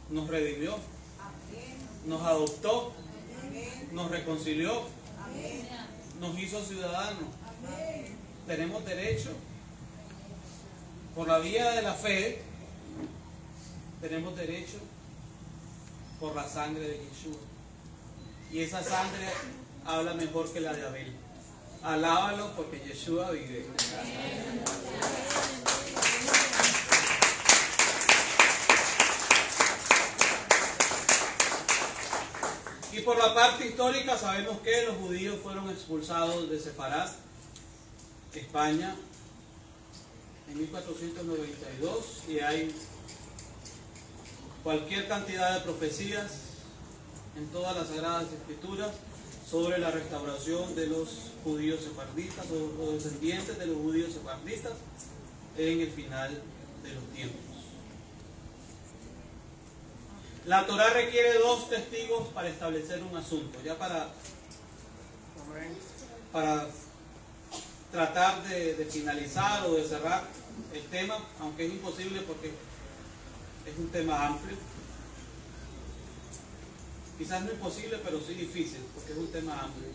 nos redimió, nos adoptó, nos reconcilió, nos hizo ciudadanos. Tenemos derecho, por la vía de la fe, tenemos derecho por la sangre de Yeshua. Y esa sangre habla mejor que la de Abel. Alábalo porque Yeshua vive. Y por la parte histórica sabemos que los judíos fueron expulsados de Sefarad, España, en 1492, y hay cualquier cantidad de profecías en todas las Sagradas Escrituras sobre la restauración de los judíos sefardistas o los descendientes de los judíos sefardistas en el final de los tiempos. La Torá requiere 2 testigos para establecer un asunto. Ya para tratar de finalizar o de cerrar el tema, aunque es imposible porque es un tema amplio. Quizás no imposible, pero sí difícil, porque es un tema amplio.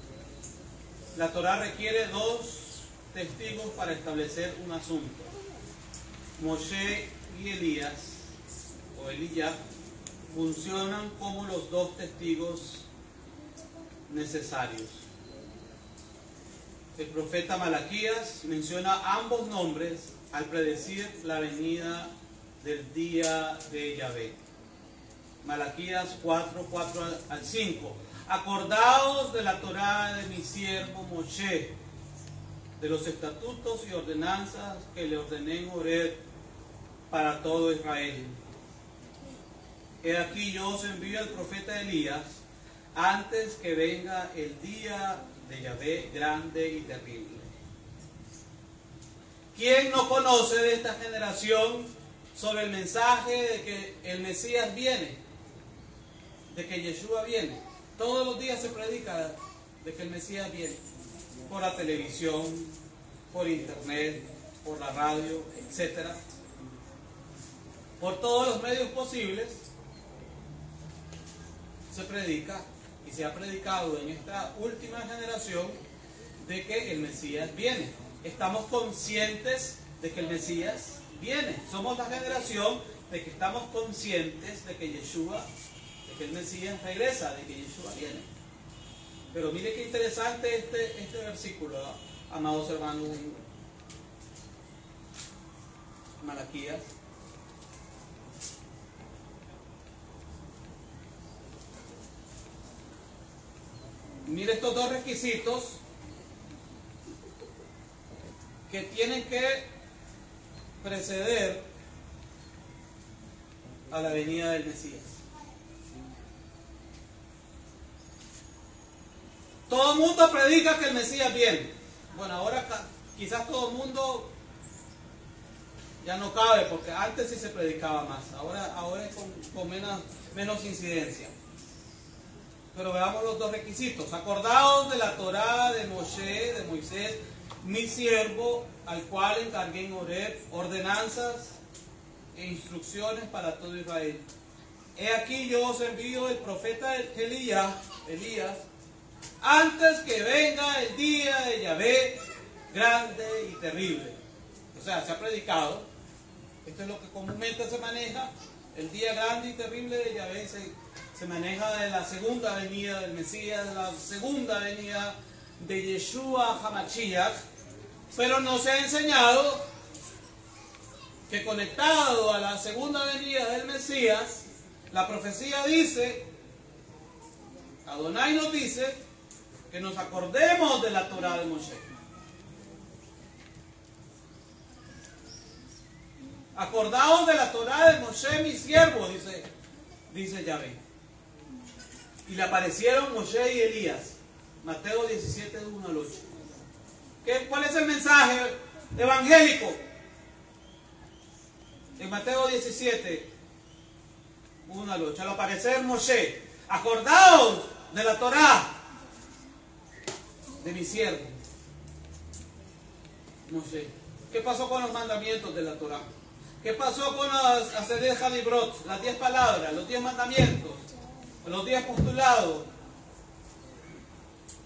La Torá requiere 2 testigos para establecer un asunto. Moshe y Elías, o Elías, funcionan como los 2 testigos necesarios. El profeta Malaquías menciona ambos nombres al predecir la venida del día de Yahvé. Malaquías 4, 4 al 5. Acordaos de la Torá de mi siervo Moshe, de los estatutos y ordenanzas que le ordené en Horeb para todo Israel. He aquí yo os envío al profeta Elías antes que venga el día de Yahvé grande y terrible. ¿Quién no conoce de esta generación sobre el mensaje de que el Mesías viene? De que Yeshua viene. Todos los días se predica de que el Mesías viene. Por la televisión, por internet, por la radio, etc. Por todos los medios posibles se predica y se ha predicado en esta última generación de que el Mesías viene. Estamos conscientes de que el Mesías viene. Somos la generación de que estamos conscientes de que Yeshua, de que el Mesías regresa, de que Yeshua viene. Pero mire qué interesante este versículo, amados hermanos, en Malaquías. Mire estos dos requisitos que tienen que preceder a la venida del Mesías. Todo el mundo predica que el Mesías viene. Bueno, ahora quizás todo el mundo ya no cabe, porque antes sí se predicaba más. Ahora es con menos incidencia. Pero veamos los dos requisitos. Acordaos de la Torá de Moisés, mi siervo, al cual encargué en Horeb ordenanzas e instrucciones para todo Israel. He aquí yo os envío el profeta Elías, antes que venga el día de Yahvé grande y terrible. O sea, se ha predicado. Esto es lo que comúnmente se maneja. El día grande y terrible de Yahvé se maneja de la segunda venida del Mesías, de la segunda venida de Yeshua HaMashiach. Pero nos ha enseñado que conectado a la segunda venida del Mesías, la profecía dice, Adonai nos dice, que nos acordemos de la Torá de Moshe. Acordaos de la Torá de Moshe, mi siervo, dice Yahvé. Y le aparecieron Moshe y Elías. Mateo 17, 1 al 8. ¿Cuál es el mensaje evangélico? En Mateo 17, 1 al 8. Al aparecer Moshe, acordaos de la Torá de mi siervo Moshe. ¿Qué pasó con los mandamientos de la Torá? ¿Qué pasó con las Aseret Hadibrot, las 10 palabras, los 10 mandamientos, los 10 postulados,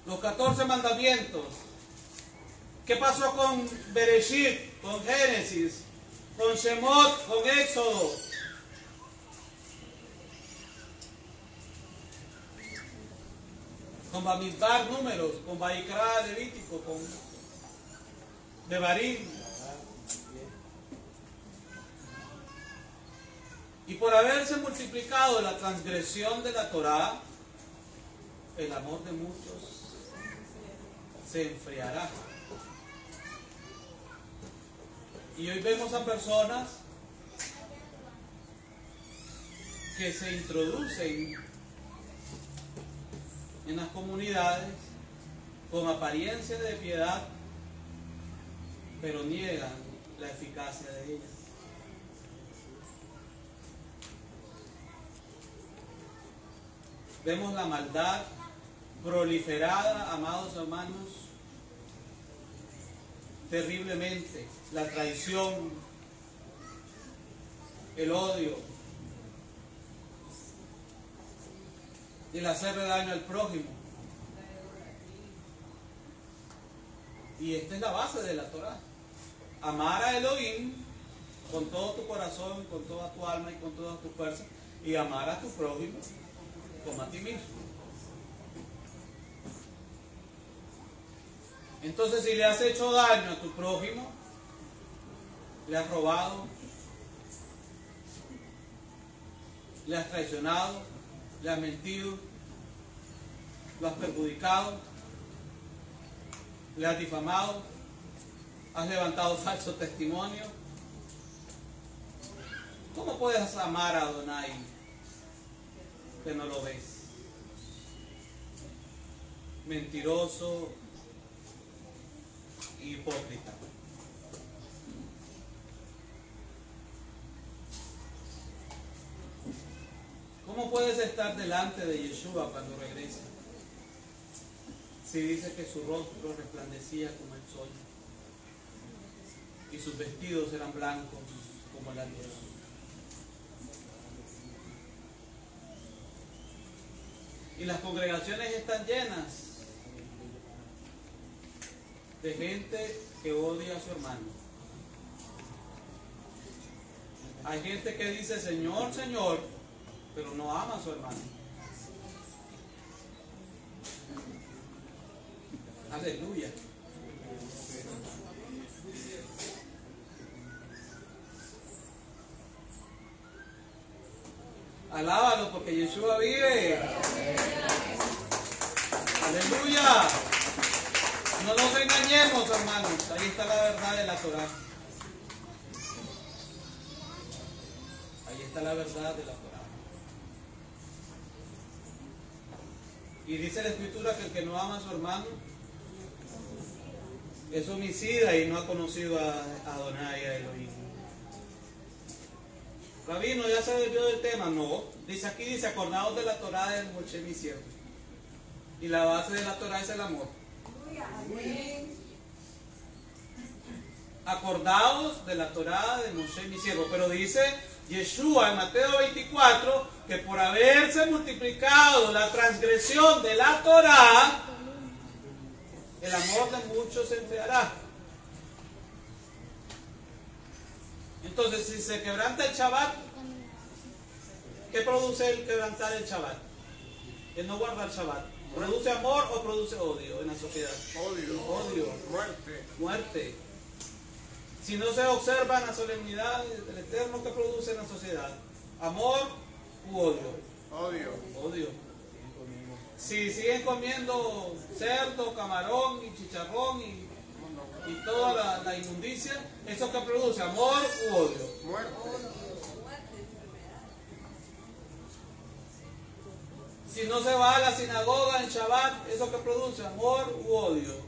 los 14 mandamientos? ¿Qué pasó con Bereshit, con Génesis, con Shemot, con Éxodo? Con Bamidbar, números, con Vaikra, Levítico, con Devarim. Y por haberse multiplicado la transgresión de la Torá, el amor de muchos se enfriará. Y hoy vemos a personas que se introducen en las comunidades con apariencia de piedad, pero niegan la eficacia de ellas. Vemos la maldad proliferada, amados hermanos, terriblemente. La traición, el odio, el hacerle daño al prójimo. Y esta es la base de la Torá. Amar a Elohim con todo tu corazón, con toda tu alma y con toda tu fuerza, y amar a tu prójimo como a ti mismo. Entonces, si le has hecho daño a tu prójimo, le has robado, le has traicionado, le has mentido, lo has perjudicado, le has difamado, has levantado falso testimonio. ¿Cómo puedes amar a Adonai que no lo ves? Mentiroso, hipócrita. ¿Cómo puedes estar delante de Yeshua cuando regrese? Si dice que su rostro resplandecía como el sol y sus vestidos eran blancos como la luz. Y las congregaciones están llenas de gente que odia a su hermano. Hay gente que dice Señor, Señor, pero no ama a su hermano. Aleluya. Alábalo porque Yeshua vive. Aleluya. No nos engañemos, hermanos. Ahí está la verdad de la Torah. Ahí está la verdad de la Torah. Y dice la Escritura que el que no ama a su hermano es homicida y no ha conocido a Adonai, a Elohim. Rabino, ¿ya se desvió del tema? No. Dice aquí, dice, acordaos de la Torah de Moshe mi siervo. Y la base de la Torah es el amor. Acordaos de la Torah de Moshe mi siervo. Pero dice Yeshua en Mateo 24 que por haberse multiplicado la transgresión de la Torah, el amor de muchos se enfriará. Entonces, si se quebranta el Shabbat, ¿qué produce el quebrantar el Shabbat? El no guardar Shabbat. ¿Produce amor o produce odio en la sociedad? Odio. Muerte. Si no se observan las solemnidades del Eterno, ¿qué produce en la sociedad? ¿Amor u odio? Odio. Si siguen comiendo cerdo, camarón y chicharrón y toda la inmundicia, ¿eso qué produce? ¿Amor u odio? Muerte. Si no se va a la sinagoga en Shabbat, ¿eso qué produce? ¿Amor u odio?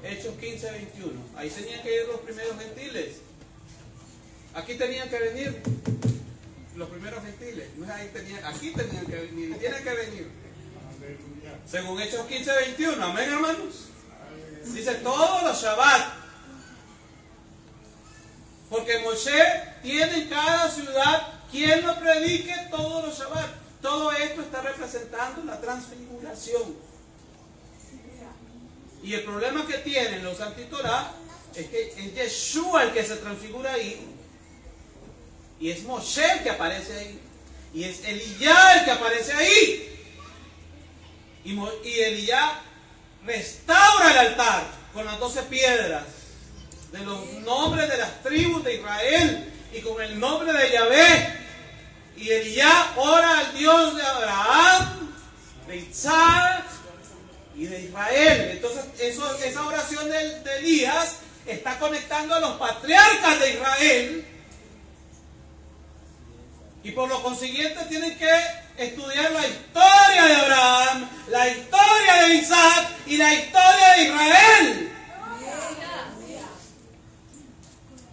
Hechos 15, 21. Ahí tenían que ir los primeros gentiles. Aquí tenían que venir los primeros gentiles. No es ahí aquí tenían que venir. Tienen que venir. Según Hechos 15, 21. Amén, hermanos. Dice todos los Shabbat. Porque Moshe tiene en cada ciudad quien lo predique todos los Shabbat. Todo esto está representando la transfiguración. Y el problema que tienen los antitorá es que es Yeshua el que se transfigura ahí. Y es Moshe el que aparece ahí. Y es Eliyá el que aparece ahí. Y Eliyá restaura el altar con las 12 piedras de los nombres de las tribus de Israel y con el nombre de Yahvé. Y Eliyá ora al Dios de Abraham, de Isaac y de Israel. Entonces esa oración de Elías está conectando a los patriarcas de Israel. Y por lo consiguiente tienen que estudiar la historia de Abraham, la historia de Isaac y la historia de Israel,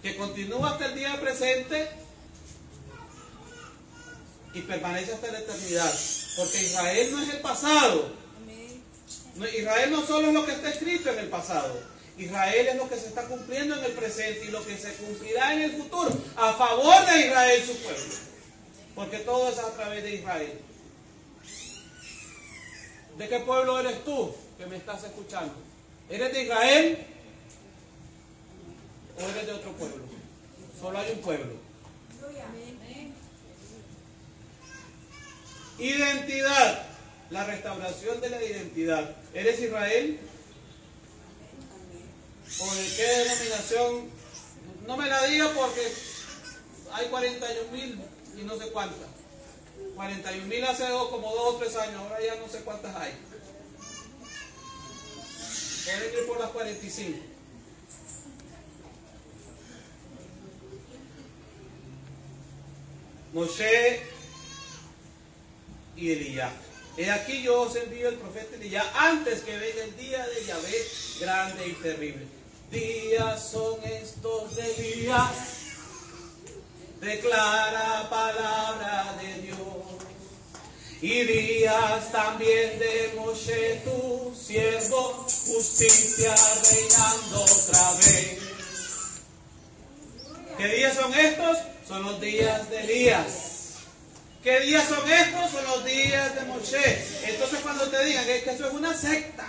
que continúa hasta el día presente y permanece hasta la eternidad. Porque Israel no es el pasado. Israel no solo es lo que está escrito en el pasado. Israel es lo que se está cumpliendo en el presente y lo que se cumplirá en el futuro a favor de Israel, su pueblo. Porque todo es a través de Israel. ¿De qué pueblo eres tú que me estás escuchando? ¿Eres de Israel o eres de otro pueblo? Solo hay un pueblo. Identidad. La restauración de la identidad. ¿Eres Israel? ¿O de qué denominación? No me la diga porque hay 41,000 y no sé cuántas. 41,000 hace como 2 o 3 años, ahora ya no sé cuántas hay. Pueden ir por las 45. Moshe y Elías. He aquí yo os envío el profeta Elías antes que venga el día de Yahvé grande y terrible. Días son estos de Elías, declara palabra de Dios. Y días también de Moshe tu siervo, justicia reinando otra vez. ¿Qué días son estos? Son los días de Elías. ¿Qué días son estos? Son los días de Moshe. Entonces cuando te digan que eso es una secta,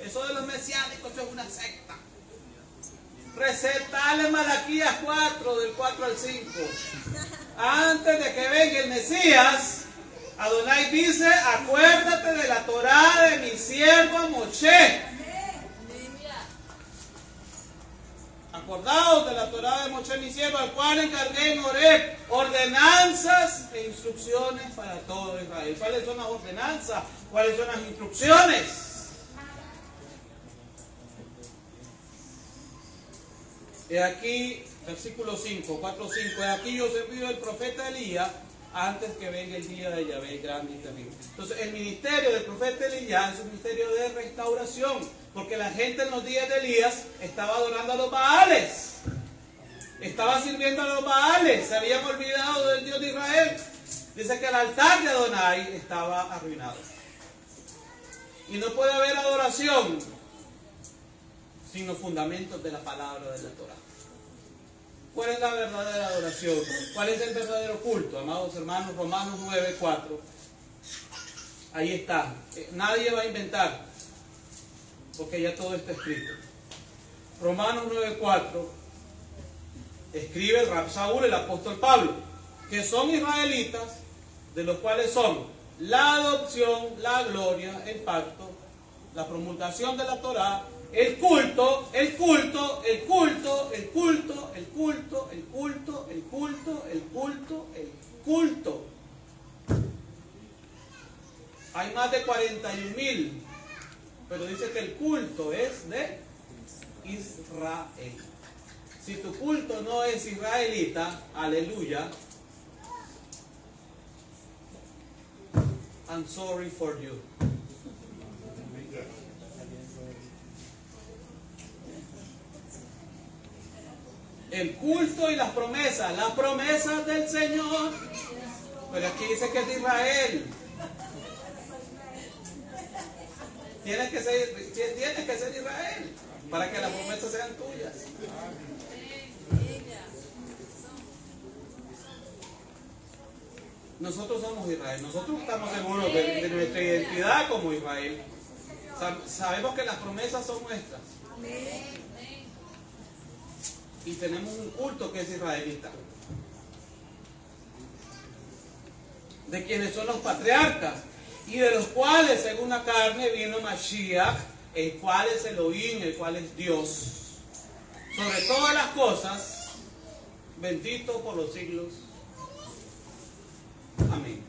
eso de los mesiánicos, eso es una secta. Recetale Malaquías 4, del 4 al 5. Antes de que venga el Mesías, Adonai dice, acuérdate de la Torá de mi siervo Moshe. Acordaos de la Torá de Moshe, mi siervo, al cual encargué en Horeb ordenanzas e instrucciones para todo Israel. ¿Cuáles son las ordenanzas? ¿Cuáles son las instrucciones? He aquí, versículo 5, 4, 5. He aquí yo os envío el profeta Elías antes que venga el día de Yahvé grande y terrible. Entonces, el ministerio del profeta Elías es un ministerio de restauración, porque la gente en los días de Elías estaba adorando a los Baales, estaba sirviendo a los Baales, se habían olvidado del Dios de Israel. Dice que el altar de Adonai estaba arruinado. Y no puede haber adoración sin los fundamentos de la palabra de la Torá. ¿Cuál es la verdadera adoración? ¿Cuál es el verdadero culto? Amados hermanos, Romanos 9, 4. Ahí está. Nadie va a inventar, porque ya todo está escrito. Romanos 9, 4. Escribe el Rab Saúl, el apóstol Pablo, que son israelitas, de los cuales son la adopción, la gloria, el pacto, la promulgación de la Torá, el culto, el culto, el culto, el culto, el culto, el culto, el culto, el culto, el culto. Hay más de 41,000, pero dice que el culto es de Israel. Si tu culto no es israelita, aleluya, I'm sorry for you. El culto y las promesas del Señor. Pero aquí dice que es de Israel. Tienes que ser Israel para que las promesas sean tuyas. Nosotros somos Israel. Nosotros estamos seguros de nuestra identidad como Israel. Sabemos que las promesas son nuestras. Y tenemos un culto que es israelita, de quienes son los patriarcas, y de los cuales, según la carne, vino Mashiach, el cual es Elohim, el cual es Dios, sobre todas las cosas, bendito por los siglos. Amén.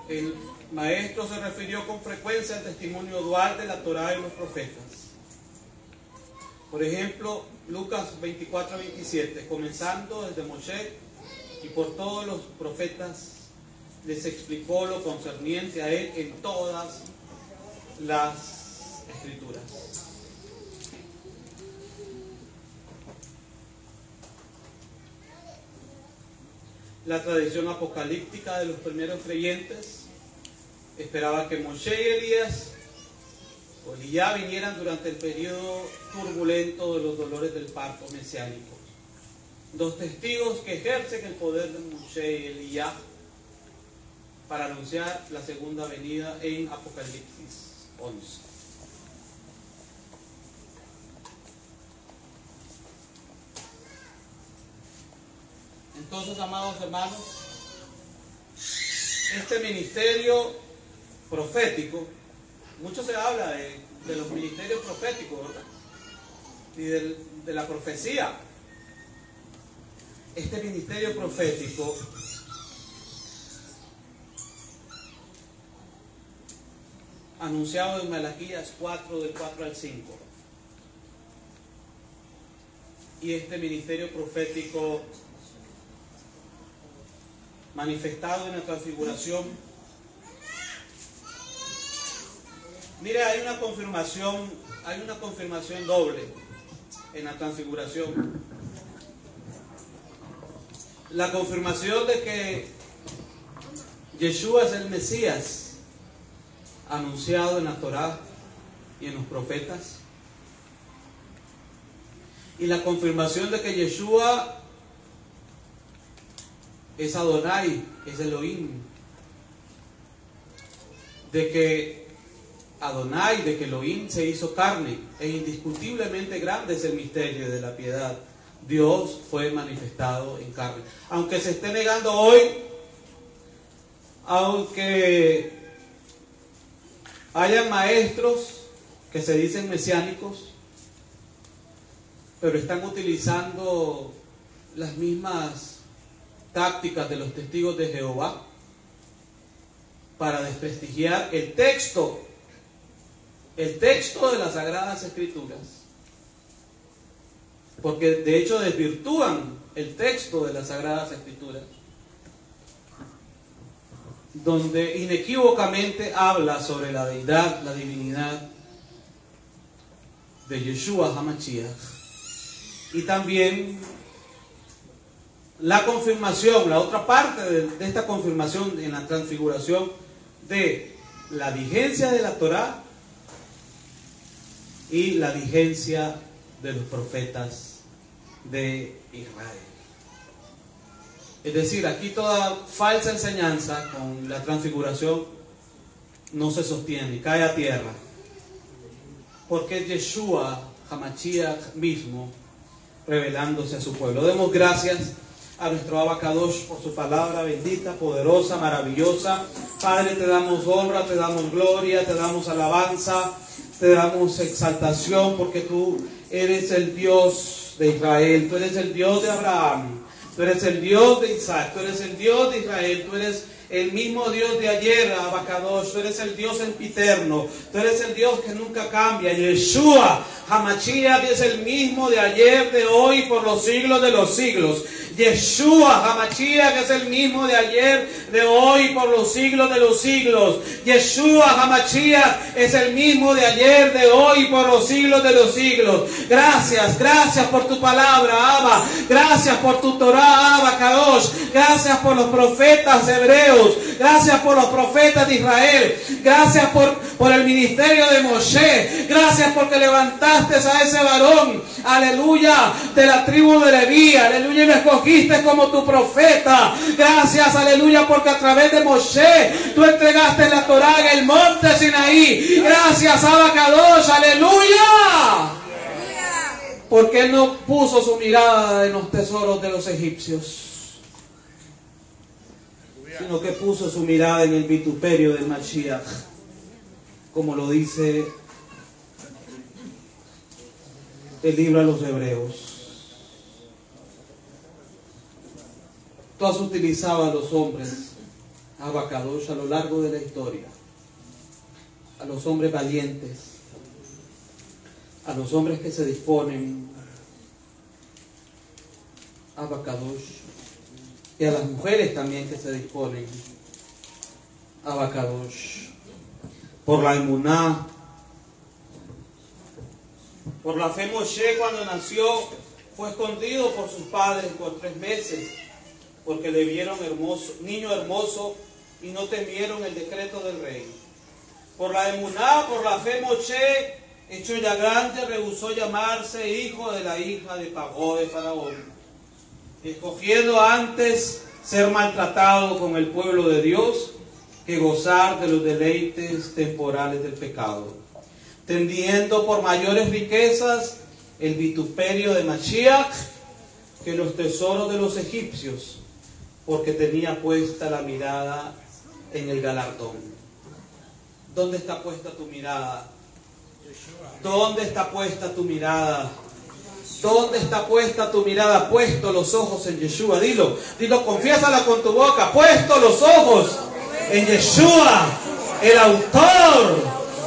El maestro se refirió con frecuencia al testimonio dual de la Torá y los profetas. Por ejemplo, Lucas 24 a 27, comenzando desde Moshe y por todos los profetas, les explicó lo concerniente a él en todas las escrituras. La tradición apocalíptica de los primeros creyentes esperaba que Moshe y Elías o Elías vinieran durante el periodo turbulento de los dolores del parto mesiánico. Dos testigos que ejercen el poder de Moshe y Elías para anunciar la segunda venida en Apocalipsis 11. Entonces, amados hermanos, este ministerio profético, mucho se habla de los ministerios proféticos, ¿verdad? Y de la profecía. Este ministerio profético anunciado en Malaquías 4, del 4 al 5. Y este ministerio profético manifestado en la transfiguración. Mire, hay una confirmación doble en la transfiguración. La confirmación de que Yeshua es el Mesías, anunciado en la Torá y en los profetas. Y la confirmación de que Yeshua es Adonai, es Elohim. De que Adonai, de que Elohim se hizo carne. E indiscutiblemente grande es el misterio de la piedad. Dios fue manifestado en carne. Aunque se esté negando hoy, aunque haya maestros que se dicen mesiánicos, pero están utilizando las mismas tácticas de los testigos de Jehová para desprestigiar el texto de las Sagradas Escrituras, porque de hecho desvirtúan el texto de las Sagradas Escrituras, donde inequívocamente habla sobre la deidad, la divinidad de Yeshua HaMashiach. Y también la confirmación, la otra parte de esta confirmación en la transfiguración de la vigencia de la Torá y la vigencia de los profetas de Israel. Es decir, aquí toda falsa enseñanza con la transfiguración no se sostiene, cae a tierra, porque es Yeshua HaMashiach mismo revelándose a su pueblo. Demos gracias a nuestro Abba Kadosh por su palabra bendita, poderosa, maravillosa. Padre, te damos honra, te damos gloria, te damos alabanza, te damos exaltación, porque tú eres el Dios de Israel, tú eres el Dios de Abraham, tú eres el Dios de Isaac, tú eres el Dios de Israel, tú eres el mismo Dios de ayer, Abba Kadosh, tú eres el Dios empiterno, tú eres el Dios que nunca cambia. Yeshua HaMashiach es el mismo de ayer, de hoy, por los siglos de los siglos. Yeshua HaMashiach es el mismo de ayer, de hoy, por los siglos de los siglos. Yeshua HaMashiach es el mismo de ayer, de hoy, por los siglos de los siglos. Gracias, gracias por tu palabra, Abba. Gracias por tu Torah, Abba Kadosh. Gracias por los profetas hebreos. Gracias por los profetas de Israel. Gracias por el ministerio de Moshe. Gracias porque levantaste a ese varón, aleluya, de la tribu de Leví. Aleluya, y lo escogiste como tu profeta. Gracias, aleluya, porque a través de Moshe tú entregaste la Torá en el monte Sinaí. Gracias, Abba Kadosh, aleluya. Porque él no puso su mirada en los tesoros de los egipcios, sino que puso su mirada en el vituperio del Mashiach, como lo dice el libro a los Hebreos. Tú has utilizado a los hombres, Abba Kadosh, a lo largo de la historia, a los hombres valientes, a los hombres que se disponen, Abba Kadosh, y a las mujeres también que se disponen, Abba Kadosh, por la emuná, por la fe. Moshe, cuando nació, fue escondido por sus padres por 3 meses, porque le vieron niño hermoso, y no temieron el decreto del rey. Por la emuná, por la fe, Moshe, hecho ya grande, rehusó llamarse hijo de la hija de Pagó de Faraón, escogiendo antes ser maltratado con el pueblo de Dios que gozar de los deleites temporales del pecado, tendiendo por mayores riquezas el vituperio de Mashiach que los tesoros de los egipcios, porque tenía puesta la mirada en el galardón. ¿Dónde está puesta tu mirada? ¿Dónde está puesta tu mirada? ¿Dónde está puesta tu mirada? Puesto los ojos en Yeshua. Dilo, confiésala con tu boca. Puesto los ojos en Yeshua, el autor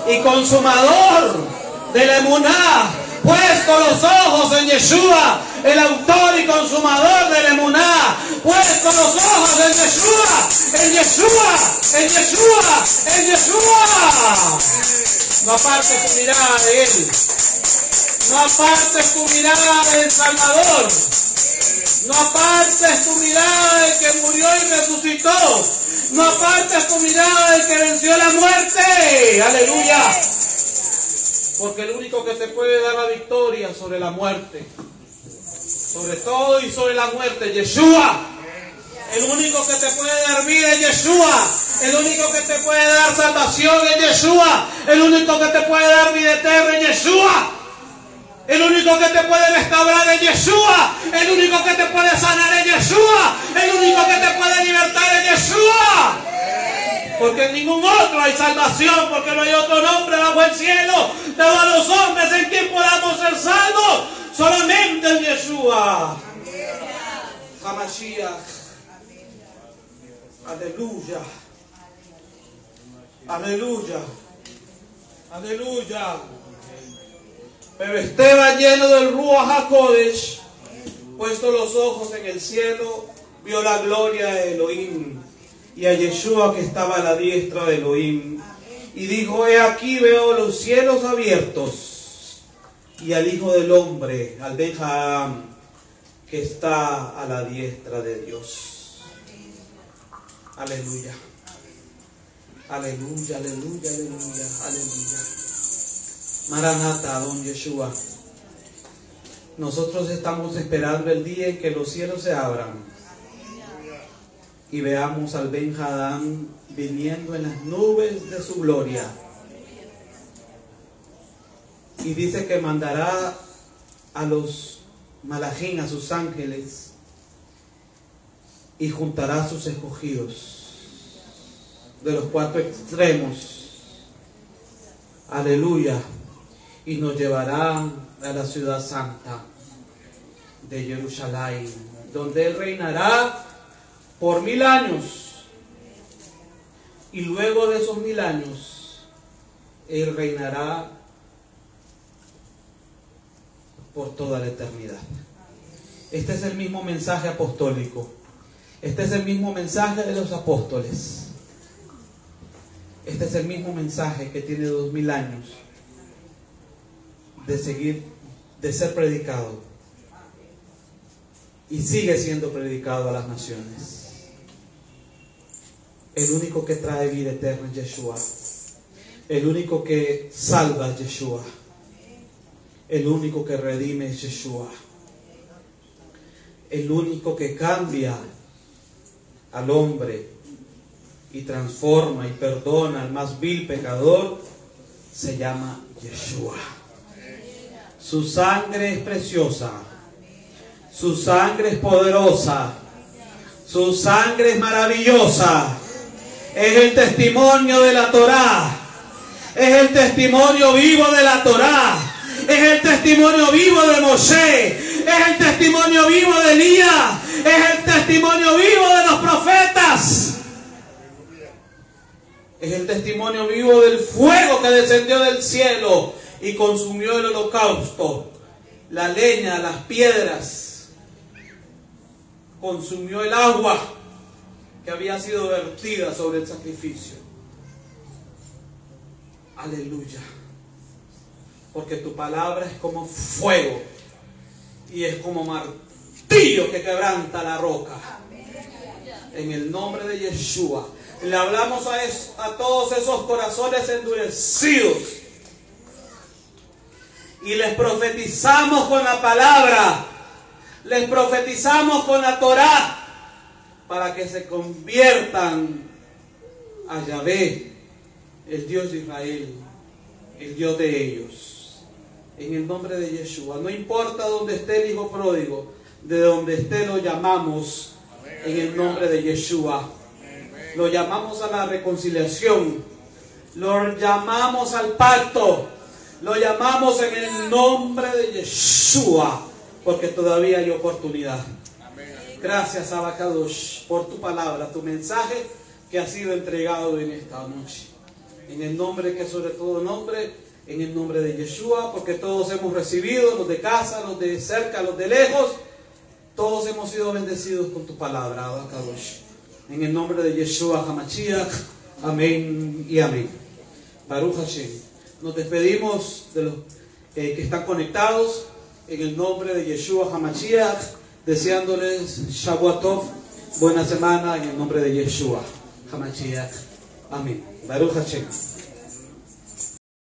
y consumador de la emuná. Puesto los ojos en Yeshua, el autor y consumador de la emuná. Puesto los ojos en Yeshua, en Yeshua, en Yeshua, en Yeshua. No apartes tu mirada de Él. No apartes tu mirada del Salvador. No apartes tu mirada del que murió y resucitó. No apartes tu mirada del que venció la muerte. Aleluya. Porque el único que te puede dar la victoria sobre la muerte, sobre todo y sobre la muerte, Yeshua. El único que te puede dar vida es Yeshua. El único que te puede dar salvación es Yeshua. El único que te puede dar vida eterna es Yeshua. El único que te puede restaurar es Yeshua. El único que te puede sanar es Yeshua. El único que te puede libertar es Yeshua. Porque en ningún otro hay salvación, porque no hay otro nombre bajo el cielo dado a los hombres en quien podamos ser salvos, solamente en Yeshua. Hamashiach. Aleluya. Aleluya. Aleluya. Pero Esteban, lleno del Ruach HaKodesh, puesto los ojos en el cielo, vio la gloria de Elohim y a Yeshua que estaba a la diestra de Elohim. Y dijo: he aquí veo los cielos abiertos y al Hijo del Hombre, al Ben-Hadam, que está a la diestra de Dios. Aleluya. Aleluya, aleluya, aleluya, aleluya. Maranatha, don Yeshua. Nosotros estamos esperando el día en que los cielos se abran y veamos al Ben-Hadam viniendo en las nubes de su gloria. Y dice que mandará a los malajín, a sus ángeles, y juntará a sus escogidos de los cuatro extremos. Aleluya. Y nos llevará a la ciudad santa de Jerusalén, donde Él reinará por 1000 años. Y luego de esos 1000 años, Él reinará por toda la eternidad. Este es el mismo mensaje apostólico. Este es el mismo mensaje de los apóstoles. Este es el mismo mensaje que tiene 2000 años de ser predicado, y sigue siendo predicado a las naciones. El único que trae vida eterna es Yeshua. El único que salva es Yeshua. El único que redime es Yeshua. El único que cambia al hombre y transforma y perdona al más vil pecador se llama Yeshua. Su sangre es preciosa, su sangre es poderosa, su sangre es maravillosa. Es el testimonio de la Torá, es el testimonio vivo de la Torá, es el testimonio vivo de Moshe, es el testimonio vivo de Elías, es el testimonio vivo de los profetas, es el testimonio vivo del fuego que descendió del cielo y consumió el holocausto, la leña, las piedras, consumió el agua que había sido vertida sobre el sacrificio. Aleluya. Porque tu palabra es como fuego y es como martillo que quebranta la roca. En el nombre de Yeshua le hablamos a todos esos corazones endurecidos y les profetizamos con la palabra, les profetizamos con la Torá, para que se conviertan a Yahvé, el Dios de Israel, el Dios de ellos. En el nombre de Yeshua, no importa dónde esté el hijo pródigo, de donde esté lo llamamos en el nombre de Yeshua. Lo llamamos a la reconciliación, lo llamamos al pacto, lo llamamos en el nombre de Yeshua, porque todavía hay oportunidad. Gracias, Abacadosh, por tu palabra, tu mensaje que ha sido entregado en esta noche. En el nombre que es sobre todo nombre, en el nombre de Yeshua, porque todos hemos recibido, los de casa, los de cerca, los de lejos, todos hemos sido bendecidos con tu palabra, Abba Kadosh. En el nombre de Yeshua HaMashiach, amén y amén. Baruch Hashem. Nos despedimos de los que están conectados en el nombre de Yeshua HaMashiach, deseándoles Shabbat Tov, buena semana en el nombre de Yeshua HaMashiach. Amén. Baruch Hashem.